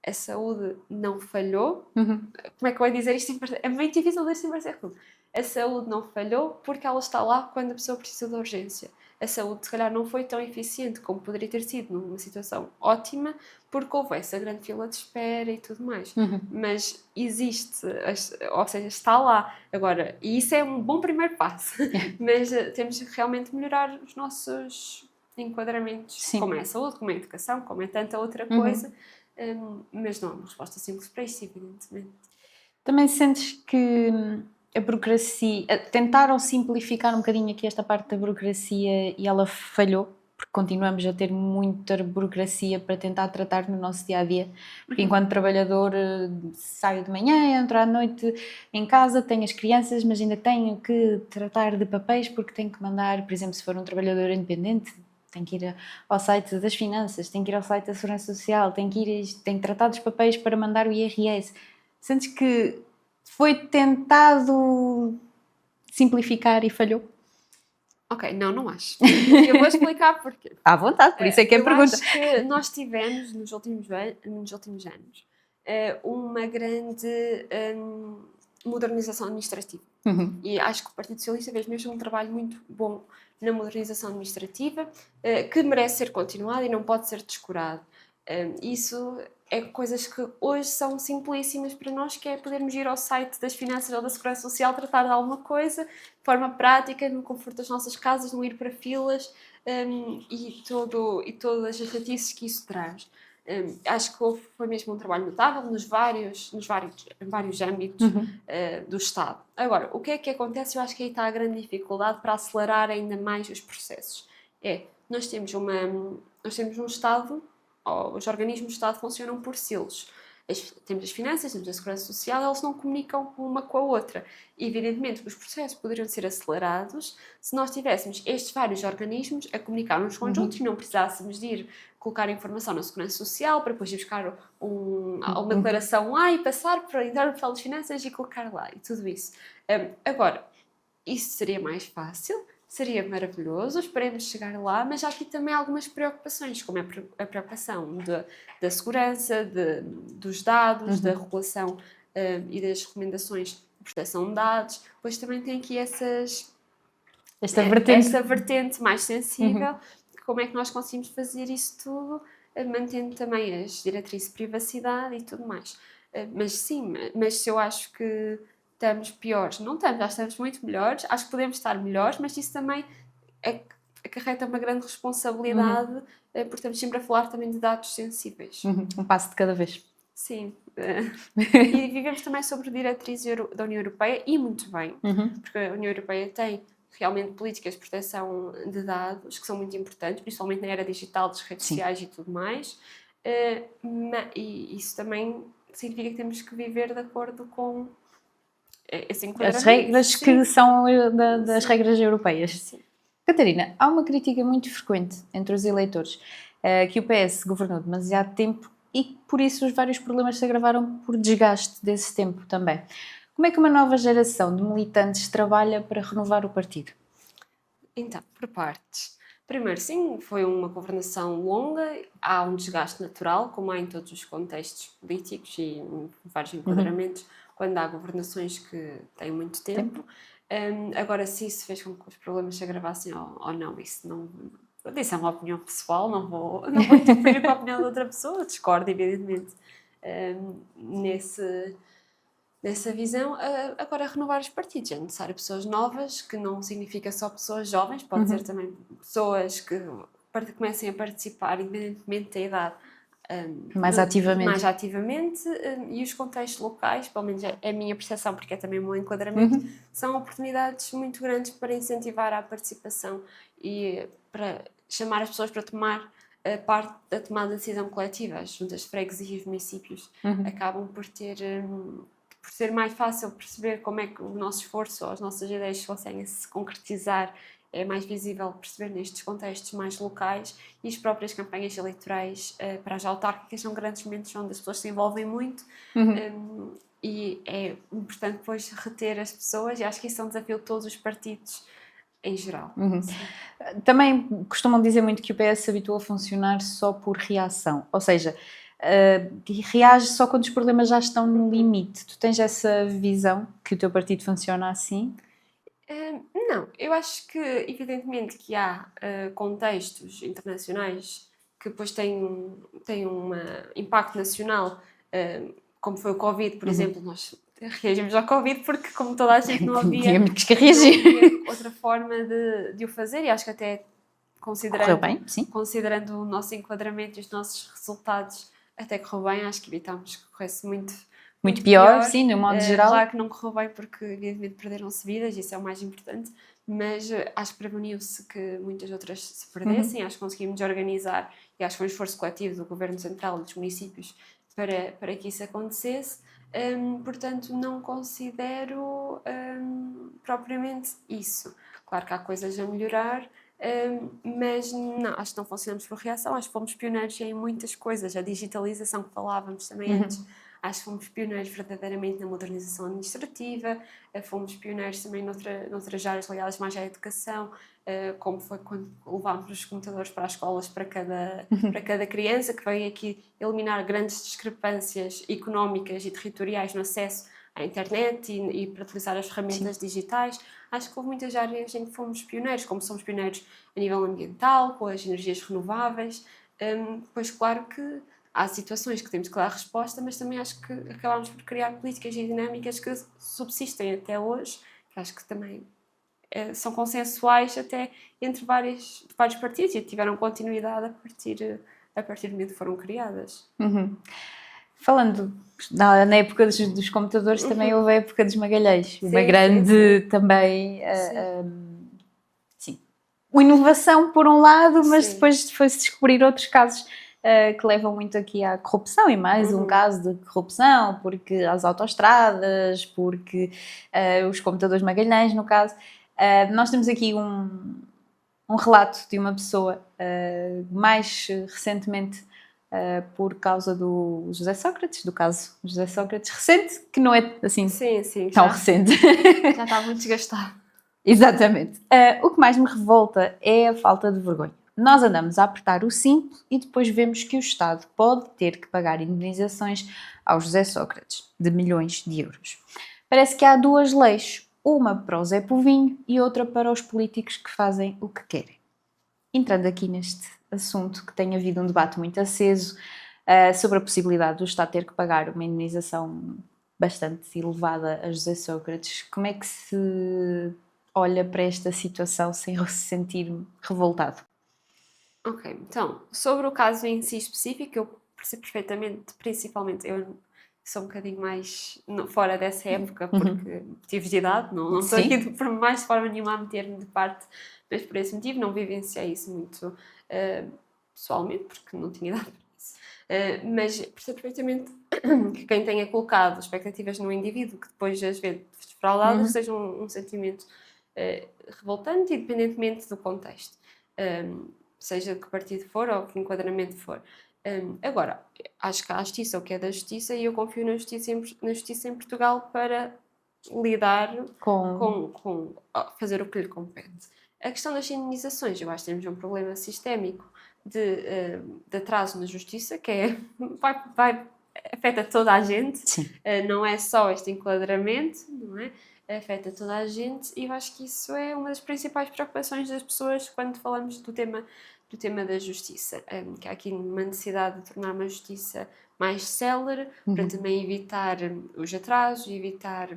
S1: a saúde não falhou. Como é que eu vou dizer isto? É muito difícil dizer sem parecer rude. A saúde não falhou porque ela está lá quando a pessoa precisa de urgência. A saúde, se calhar, não foi tão eficiente como poderia ter sido numa situação ótima, porque houve essa grande fila de espera e tudo mais. Mas existe, ou seja, está lá. Agora, e isso é um bom primeiro passo, mas temos que realmente melhorar os nossos enquadramentos,
S2: Sim.
S1: como é a saúde, como é a educação, como é tanta outra coisa, mas não há uma resposta simples para isto, evidentemente.
S2: Também sentes que a burocracia, tentaram simplificar um bocadinho aqui esta parte da burocracia e ela falhou, porque continuamos a ter muita burocracia para tentar tratar no nosso dia-a-dia, porque enquanto trabalhador saio de manhã, entro à noite em casa, tenho as crianças, mas ainda tenho que tratar de papéis porque tenho que mandar, por exemplo, se for um trabalhador independente, tenho que ir ao site das finanças, tenho que ir ao site da Segurança Social, tenho que tratar dos papéis para mandar o IRS. Sentes que foi tentado simplificar e falhou?
S1: Ok, não acho. Eu vou explicar porquê.
S2: À vontade, por isso é que é a pergunta.
S1: Eu acho que nós tivemos, nos últimos anos, uma grande modernização administrativa. E acho que o Partido Socialista fez mesmo um trabalho muito bom na modernização administrativa, que merece ser continuado e não pode ser descurado. Isso é coisas que hoje são simplíssimas para nós, que é podermos ir ao site das finanças ou da Segurança Social, tratar de alguma coisa, de forma prática, no conforto das nossas casas, não ir para filas, e todas as chatices que isso traz. Acho que foi mesmo um trabalho notável em vários âmbitos do Estado. Agora, o que é que acontece? Eu acho que aí está a grande dificuldade para acelerar ainda mais os processos. Nós temos um Estado, os organismos do Estado funcionam por silos. Temos as finanças, temos a Segurança Social, eles não comunicam uma com a outra. E, evidentemente, os processos poderiam ser acelerados se nós tivéssemos estes vários organismos a comunicar uns conjuntos e não precisássemos de ir colocar informação na Segurança Social para depois ir buscar uma declaração lá e passar para entrar no portal das finanças e colocar lá e tudo isso. Agora, isso seria mais fácil, seria maravilhoso, esperemos chegar lá, mas há aqui também algumas preocupações, como é a preocupação da segurança, dos dados, da regulação e das recomendações de proteção de dados. Depois também tem aqui esta vertente mais sensível, como é que nós conseguimos fazer isso tudo, mantendo também as diretrizes de privacidade e tudo mais. Mas sim, mas se eu acho que estamos piores, não estamos, já estamos muito melhores, acho que podemos estar melhores, mas isso também acarreta uma grande responsabilidade, porque estamos sempre a falar também de dados sensíveis.
S2: Um passo de cada vez.
S1: Sim. E vivemos também sobre diretrizes da União Europeia, e muito bem, porque a União Europeia tem realmente políticas de proteção de dados que são muito importantes, principalmente na era digital, das redes sociais e tudo mais, e isso também significa que temos que viver de acordo com
S2: as regras que são das regras europeias.
S1: Sim.
S2: Catarina, há uma crítica muito frequente entre os eleitores que o PS governou demasiado tempo e por isso os vários problemas se agravaram por desgaste desse tempo também. Como é que uma nova geração de militantes trabalha para renovar o partido?
S1: Então, por partes. Primeiro, sim, foi uma governação longa, há um desgaste natural, como há em todos os contextos políticos e em vários enquadramentos, quando há governações que têm muito tempo. Agora, se isso fez com que os problemas se agravassem ou não, isso não... Isso é uma opinião pessoal, não vou interferir com a opinião de outra pessoa, discordo, evidentemente, nessa visão. Agora, renovar os partidos, é necessário pessoas novas, que não significa só pessoas jovens, pode ser também pessoas que comecem a participar, independentemente da idade,
S2: mais ativamente,
S1: e os contextos locais, pelo menos é a minha percepção, porque é também o meu enquadramento, são oportunidades muito grandes para incentivar a participação e para chamar as pessoas para tomar parte da tomada de decisão coletiva. As juntas de freguesia e os municípios acabam por ser mais fácil perceber como é que o nosso esforço ou as nossas ideias conseguem se concretizar. É mais visível perceber nestes contextos mais locais, e as próprias campanhas eleitorais para as autárquicas são grandes momentos onde as pessoas se envolvem muito, e é importante depois reter as pessoas, e acho que isso é um desafio de todos os partidos em geral.
S2: Também costumam dizer muito que o PS se habituou a funcionar só por reação, ou seja, reage só quando os problemas já estão no limite. Tu tens essa visão que o teu partido funciona assim?
S1: Não, eu acho que evidentemente que há contextos internacionais que depois têm um impacto nacional, como foi o Covid, por exemplo. Nós reagimos ao Covid porque, como toda a gente, não havia outra forma de o fazer, e acho que até considerando o nosso enquadramento e os nossos resultados, até correu bem. Acho que evitámos que corresse muito pior,
S2: sim, no modo geral.
S1: Claro que não correu bem porque evidentemente perderam-se vidas, isso é o mais importante, mas acho que preveniu-se que muitas outras se perdessem. Acho que conseguimos organizar, e acho que foi um esforço coletivo do Governo Central e dos municípios para que isso acontecesse. Portanto, não considero propriamente isso. Claro que há coisas a melhorar, mas não, acho que não funcionamos por reação. Acho que fomos pioneiros em muitas coisas. A digitalização que falávamos também antes, acho que fomos pioneiros verdadeiramente na modernização administrativa, fomos pioneiros também noutras áreas ligadas mais à educação, como foi quando levámos os computadores para as escolas para cada criança, que veio aqui eliminar grandes discrepâncias económicas e territoriais no acesso à internet e para utilizar as ferramentas digitais. Acho que houve muitas áreas em que fomos pioneiros, como somos pioneiros a nível ambiental, com as energias renováveis. Pois claro que há situações que temos que dar resposta, mas também acho que acabámos por criar políticas e dinâmicas que subsistem até hoje, que acho que também são consensuais até entre vários partidos e tiveram continuidade a partir do momento que foram criadas.
S2: Falando na época dos computadores, também houve a época dos magalhães, uma grande também uma inovação por um lado, mas depois foi-se descobrir outros casos que levam muito aqui à corrupção, e mais um caso de corrupção, porque as autoestradas, porque os computadores Magalhães, no caso. Nós temos aqui um relato de uma pessoa, mais recentemente, por causa do José Sócrates, do caso José Sócrates, recente, que não é assim tão recente.
S1: Já está muito desgastado.
S2: Exatamente. O que mais me revolta é a falta de vergonha. Nós andamos a apertar o cinto e depois vemos que o Estado pode ter que pagar indemnizações ao José Sócrates, de milhões de euros. Parece que há duas leis, uma para o Zé Povinho e outra para os políticos que fazem o que querem. Entrando aqui neste assunto, que tem havido um debate muito aceso sobre a possibilidade do Estado ter que pagar uma indemnização bastante elevada a José Sócrates, como é que se olha para esta situação sem se sentir revoltado?
S1: Ok, então, sobre o caso em si específico, eu percebo perfeitamente, principalmente, eu sou um bocadinho mais fora dessa época, porque tive de idade, não estou aqui por mais forma nenhuma a meter-me de parte, mas por esse motivo não vivenciei isso muito pessoalmente, porque não tinha idade para isso. Mas percebo perfeitamente que quem tenha colocado expectativas no indivíduo, que depois as vê defraudadas, seja um sentimento revoltante, independentemente do contexto. Seja de que partido for ou que enquadramento for. Agora, acho que há a justiça, o que é da justiça, e eu confio na justiça em Portugal para lidar com fazer o que lhe compete. A questão das indemnizações, eu acho que temos um problema sistémico de atraso na justiça, que afeta toda a gente. Não é só este enquadramento, não é? Afeta toda a gente, e eu acho que isso é uma das principais preocupações das pessoas quando falamos do tema da justiça, que há aqui uma necessidade de tornar uma justiça mais célere, para também evitar os atrasos e evitar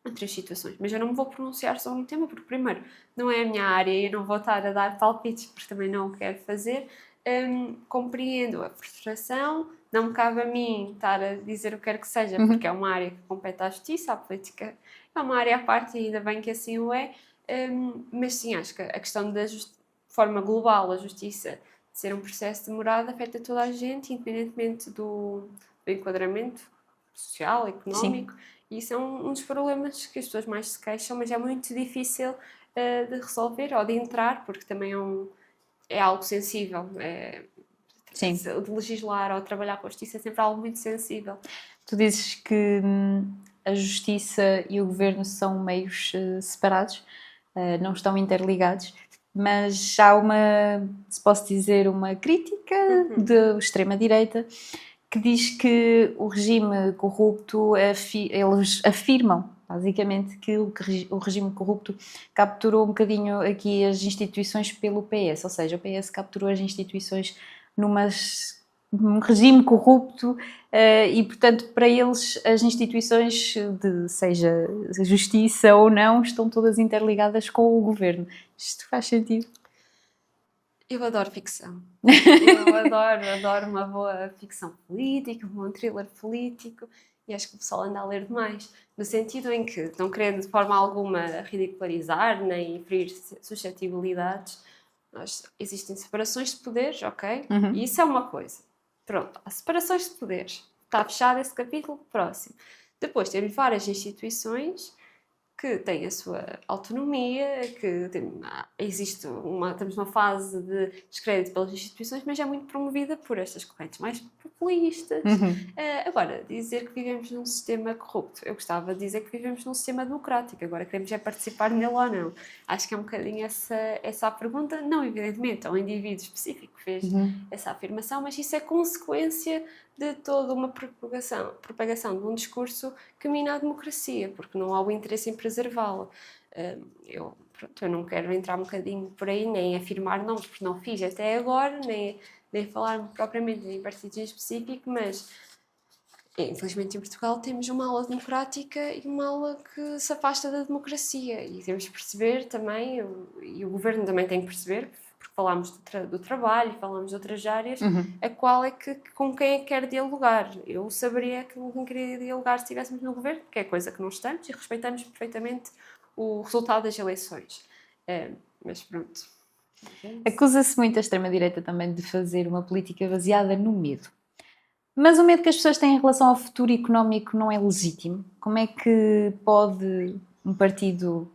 S1: outras situações. Mas eu não me vou pronunciar sobre um tema, porque primeiro não é a minha área e eu não vou estar a dar palpites, porque também não o quero fazer. Compreendo a frustração, não me cabe a mim estar a dizer o que quer que seja, porque é uma área que compete à justiça, à política é uma área à parte, e ainda bem que assim o é. Mas sim, acho que a questão de forma global, a justiça de ser um processo demorado afeta toda a gente, independentemente do enquadramento social, económico. E isso é um dos problemas que as pessoas mais se queixam, mas é muito difícil de resolver ou de entrar, porque também é algo sensível. De legislar ou trabalhar com a justiça é sempre algo muito sensível.
S2: Tu dizes que a justiça e o governo são meios separados, não estão interligados, mas há se posso dizer, uma crítica da extrema-direita que diz que o regime corrupto, eles afirmam, basicamente, que o regime corrupto capturou um bocadinho aqui as instituições pelo PS, ou seja, o PS capturou as instituições num regime corrupto e, portanto, para eles as instituições, seja justiça ou não, estão todas interligadas com o governo. Isto faz sentido?
S1: Eu adoro ficção. Eu adoro uma boa ficção política, um bom thriller político, e acho que o pessoal anda a ler demais, no sentido em que, não querendo de forma alguma ridicularizar nem ferir suscetibilidades, existem separações de poderes, ok? E isso é uma coisa. Pronto, há separações de poderes. Está fechado esse capítulo, próximo. Depois temos várias instituições que têm a sua autonomia, estamos numa fase de descrédito pelas instituições, mas é muito promovida por estas correntes mais populistas. Agora, dizer que vivemos num sistema corrupto, eu gostava de dizer que vivemos num sistema democrático, agora queremos é participar nele ou não. Acho que é um bocadinho essa a pergunta, não evidentemente, é um indivíduo específico que fez essa afirmação, mas isso é consequência de toda uma propagação de um discurso que mina a democracia, porque não há o interesse em preservá-la. Eu não quero entrar um bocadinho por aí, nem afirmar nomes, porque não fiz até agora, nem falar propriamente em partidos em específico, mas infelizmente em Portugal temos uma ala democrática e uma ala que se afasta da democracia, e temos de perceber também, e o governo também tem que perceber, porque falámos do trabalho, falámos de outras áreas, com quem é que quer dialogar. Eu saberia com quem queria dialogar se estivéssemos no governo, que é coisa que não estamos, e respeitamos perfeitamente o resultado das eleições. Mas pronto.
S2: Acusa-se muito a extrema-direita também de fazer uma política baseada no medo. Mas o medo que as pessoas têm em relação ao futuro económico não é legítimo. Como é que pode um partido,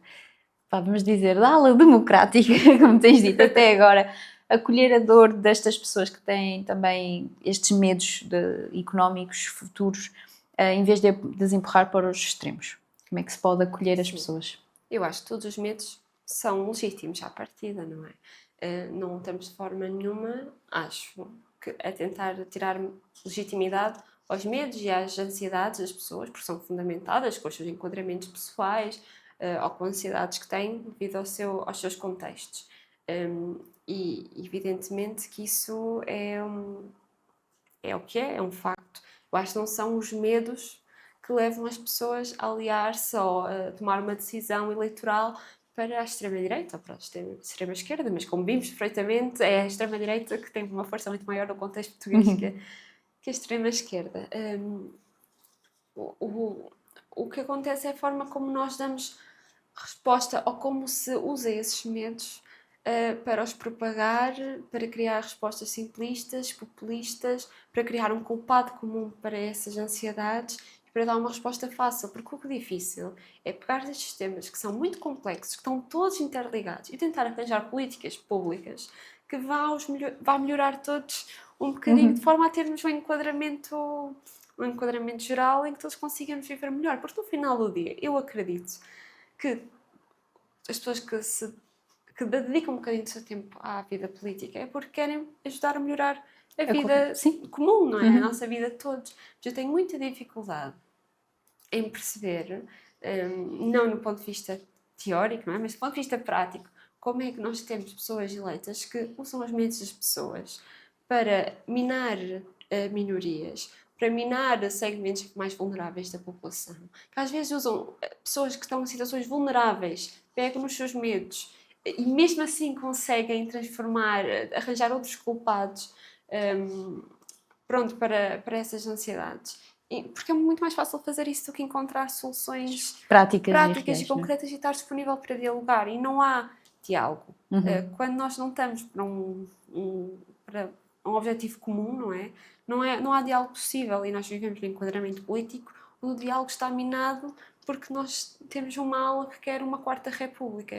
S2: vamos dizer, da ala democrática, como tens dito até agora, acolher a dor destas pessoas que têm também estes medos económicos futuros, em vez de as empurrar para os extremos? Como é que se pode acolher as pessoas?
S1: Eu acho que todos os medos são legítimos à partida, não é? Não estamos de forma nenhuma, acho, a tentar tirar legitimidade aos medos e às ansiedades das pessoas, porque são fundamentadas com os seus enquadramentos pessoais ou com ansiedades que têm devido aos seus contextos. E evidentemente que isso é o que é um facto. Eu acho que não são os medos que levam as pessoas a aliar-se ou a tomar uma decisão eleitoral para a extrema-direita ou para a extrema-esquerda, mas como vimos perfeitamente, é a extrema-direita que tem uma força muito maior no contexto português que a extrema-esquerda. O que acontece é a forma como nós damos resposta ou como se usa esses medos para os propagar, para criar respostas simplistas, populistas, para criar um culpado comum para essas ansiedades e para dar uma resposta fácil, porque o que é difícil é pegar estes temas que são muito complexos, que estão todos interligados e tentar arranjar políticas públicas que vá melhorar todos um bocadinho, de forma a termos um enquadramento geral em que todos consigamos viver melhor, porque no final do dia eu acredito que as pessoas que dedicam um bocadinho do seu tempo à vida política é porque querem ajudar a melhorar a vida comum, não é? A nossa vida de todos. Mas eu tenho muita dificuldade em perceber, não no ponto de vista teórico, não é? Mas do ponto de vista prático, como é que nós temos pessoas eleitas que usam os medos das pessoas para minar minorias, para minar segmentos mais vulneráveis da população, que às vezes usam pessoas que estão em situações vulneráveis, pegam nos seus medos e mesmo assim conseguem arranjar outros culpados para essas ansiedades. Porque é muito mais fácil fazer isso do que encontrar soluções práticas e concretas e estar disponível para dialogar. E não há diálogo. Quando nós não estamos para um objetivo comum, não há diálogo possível, e nós vivemos num enquadramento político onde o diálogo está minado porque nós temos uma ala que quer uma quarta república.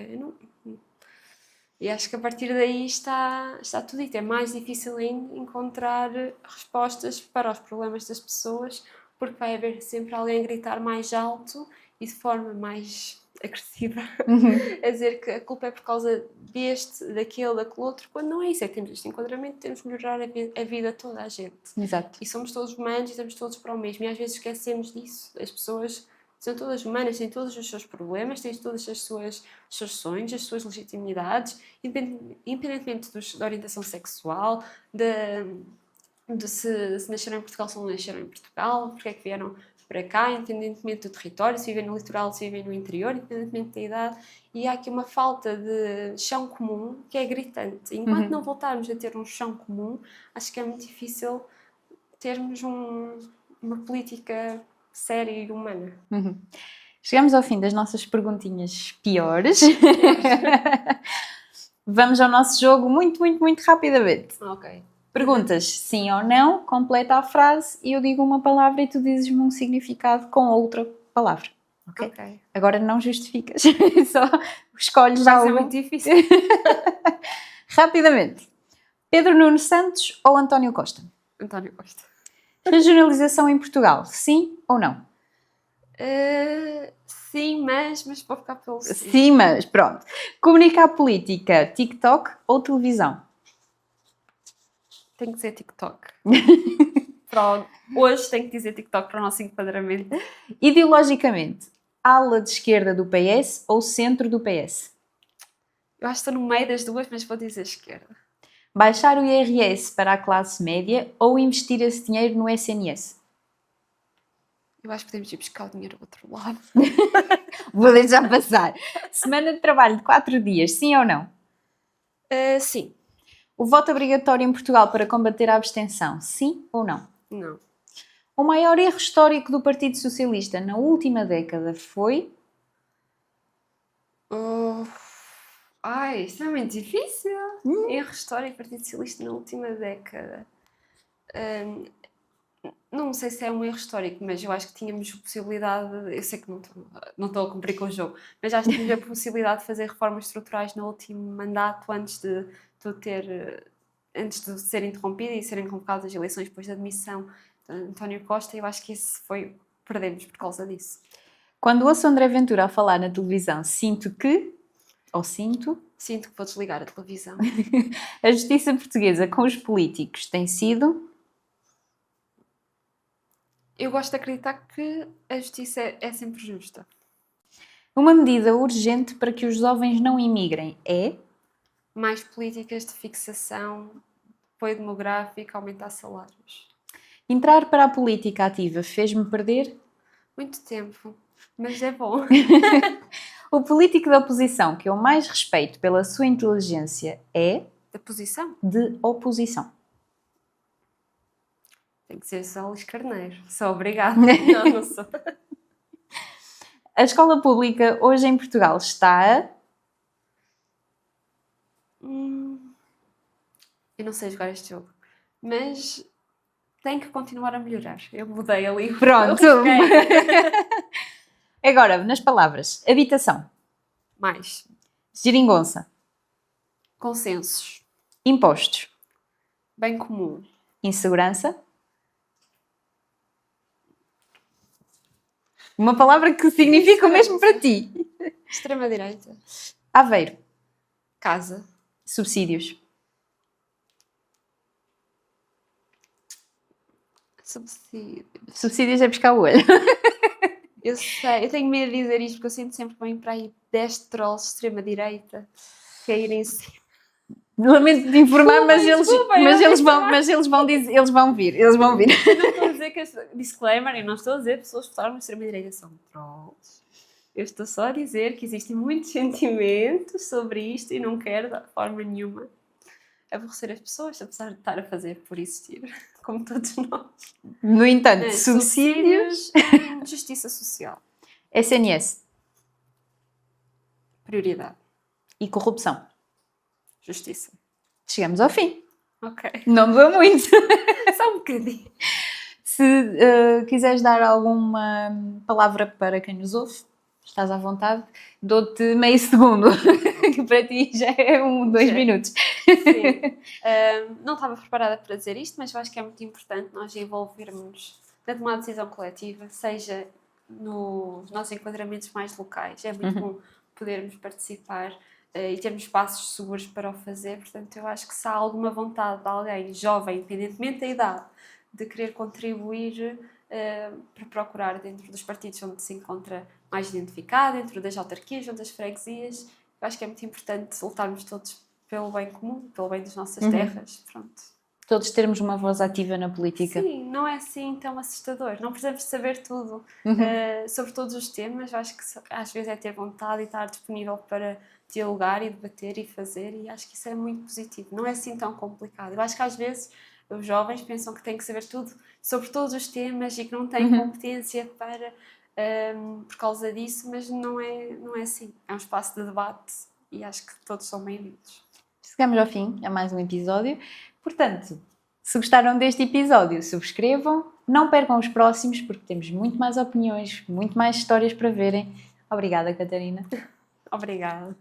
S1: E acho que a partir daí está tudo dito. É mais difícil ainda encontrar respostas para os problemas das pessoas, porque vai haver sempre alguém a gritar mais alto e de forma mais agressiva a dizer que a culpa é por causa deste, daquele, daquele outro, quando não é isso, é que temos este enquadramento, temos que melhorar a vida de toda a gente.
S2: Exato.
S1: E somos todos humanos e estamos todos para o mesmo, e às vezes esquecemos disso. As pessoas são todas humanas, têm todos os seus problemas, têm todos os seus sonhos, as suas legitimidades, independentemente da orientação sexual, de se nasceram em Portugal, se não nasceram em Portugal, porque é que vieram para cá, independentemente do território, se vivem no litoral, se vivem no interior, independentemente da idade. E há aqui uma falta de chão comum que é gritante. Enquanto não voltarmos a ter um chão comum, acho que é muito difícil termos uma política séria e humana.
S2: Chegamos ao fim das nossas perguntinhas piores. Vamos ao nosso jogo muito, muito, muito rapidamente.
S1: Ok.
S2: Perguntas sim ou não, completa a frase e eu digo uma palavra e tu dizes-me um significado com outra palavra. Ok? Agora não justificas, só escolhes algo.
S1: Vai ser muito difícil.
S2: Rapidamente. Pedro Nuno Santos ou António Costa?
S1: António Costa.
S2: Regionalização em Portugal, sim ou não?
S1: Sim, mas vou ficar pelo sim.
S2: Sim, mas pronto. Comunicar política, TikTok ou televisão?
S1: Tem que dizer TikTok. Hoje tem que dizer TikTok para o nosso enquadramento.
S2: Ideologicamente, ala de esquerda do PS ou centro do PS?
S1: Eu acho que estou no meio das duas, mas vou dizer esquerda.
S2: Baixar o IRS para a classe média ou investir esse dinheiro no SNS?
S1: Eu acho que podemos ir buscar o dinheiro do outro lado.
S2: Vou deixar passar. Semana de trabalho de 4 dias, sim ou não?
S1: Sim.
S2: O voto obrigatório em Portugal para combater a abstenção, sim ou não?
S1: Não.
S2: O maior erro histórico do Partido Socialista na última década foi?
S1: Isto é muito difícil. Erro histórico do Partido Socialista na última década. Não sei se é um erro histórico, mas eu acho que tínhamos a possibilidade, eu sei que não estou a cumprir com o jogo, mas acho que tínhamos a possibilidade de fazer reformas estruturais no último mandato antes de ser interrompido e serem convocadas as eleições depois da admissão de António Costa. Eu acho que perdemos por causa disso.
S2: Quando ouço André Ventura a falar na televisão, sinto que
S1: que vou desligar a televisão.
S2: A justiça portuguesa com os políticos tem sido?
S1: Eu gosto de acreditar que a justiça é sempre justa.
S2: Uma medida urgente para que os jovens não imigrem é?
S1: Mais políticas de fixação, apoio demográfico, aumentar salários.
S2: Entrar para a política ativa fez-me perder?
S1: Muito tempo, mas é bom.
S2: O político da oposição que eu mais respeito pela sua inteligência é?
S1: Da posição?
S2: De oposição.
S1: Tem que ser só Luís Carneiro. Sou obrigada. Não sou.
S2: A escola pública hoje em Portugal está a?
S1: Eu não sei jogar este jogo, mas tem que continuar a melhorar. Eu mudei ali.
S2: Pronto. Agora, nas palavras. Habitação.
S1: Mais.
S2: Geringonça.
S1: Consensos.
S2: Impostos.
S1: Bem comum.
S2: Insegurança. Uma palavra que significa o mesmo para ti.
S1: Extrema-direita.
S2: Aveiro.
S1: Casa.
S2: Subsídios. Subsídios é pescar o olho.
S1: Eu sei, eu tenho medo de dizer isto porque eu sinto sempre bem para aí 10 trolls de extrema-direita caírem em cima.
S2: Lamento de informar, mas eles vão dizer, eles vão vir.
S1: Eu não estou a dizer que disclaimer, eu não estou a dizer que pessoas que votaram na extrema-direita são trolls. Eu estou só a dizer que existem muitos sentimentos sobre isto e não quero de forma nenhuma aborrecer as pessoas, apesar de estar a fazer por existir, como todos nós.
S2: No entanto, subsídios,
S1: justiça social,
S2: SNS,
S1: prioridade
S2: e corrupção.
S1: Justiça.
S2: Chegamos ao fim.
S1: Ok.
S2: Não doeu muito.
S1: Só um bocadinho.
S2: Se quiseres dar alguma palavra para quem nos ouve, estás à vontade. Dou-te meio segundo, que para ti já é 2 minutos.
S1: Sim. Não estava preparada para dizer isto, mas eu acho que é muito importante nós envolvermos na tomada de decisão coletiva, seja nos nossos enquadramentos mais locais. É muito bom podermos participar e termos espaços seguros para o fazer. Portanto, eu acho que se há alguma vontade de alguém jovem, independentemente da idade, de querer contribuir para procurar dentro dos partidos onde se encontra mais identificado, dentro das autarquias, das freguesias, eu acho que é muito importante lutarmos todos pelo bem comum, pelo bem das nossas terras. Pronto.
S2: Todos termos uma voz ativa na política.
S1: Sim, não é assim tão assustador. Não precisamos saber tudo sobre todos os temas. Eu acho que às vezes é ter vontade e estar disponível para dialogar e debater e fazer, e acho que isso é muito positivo. Não é assim tão complicado. Eu acho que às vezes os jovens pensam que têm que saber tudo sobre todos os temas e que não têm competência para, por causa disso, mas não é assim. É um espaço de debate e acho que todos são bem-vindos.
S2: Chegamos ao fim a mais um episódio. Portanto, se gostaram deste episódio, subscrevam, não percam os próximos, porque temos muito mais opiniões, muito mais histórias para verem. Obrigada, Catarina.
S1: Obrigada.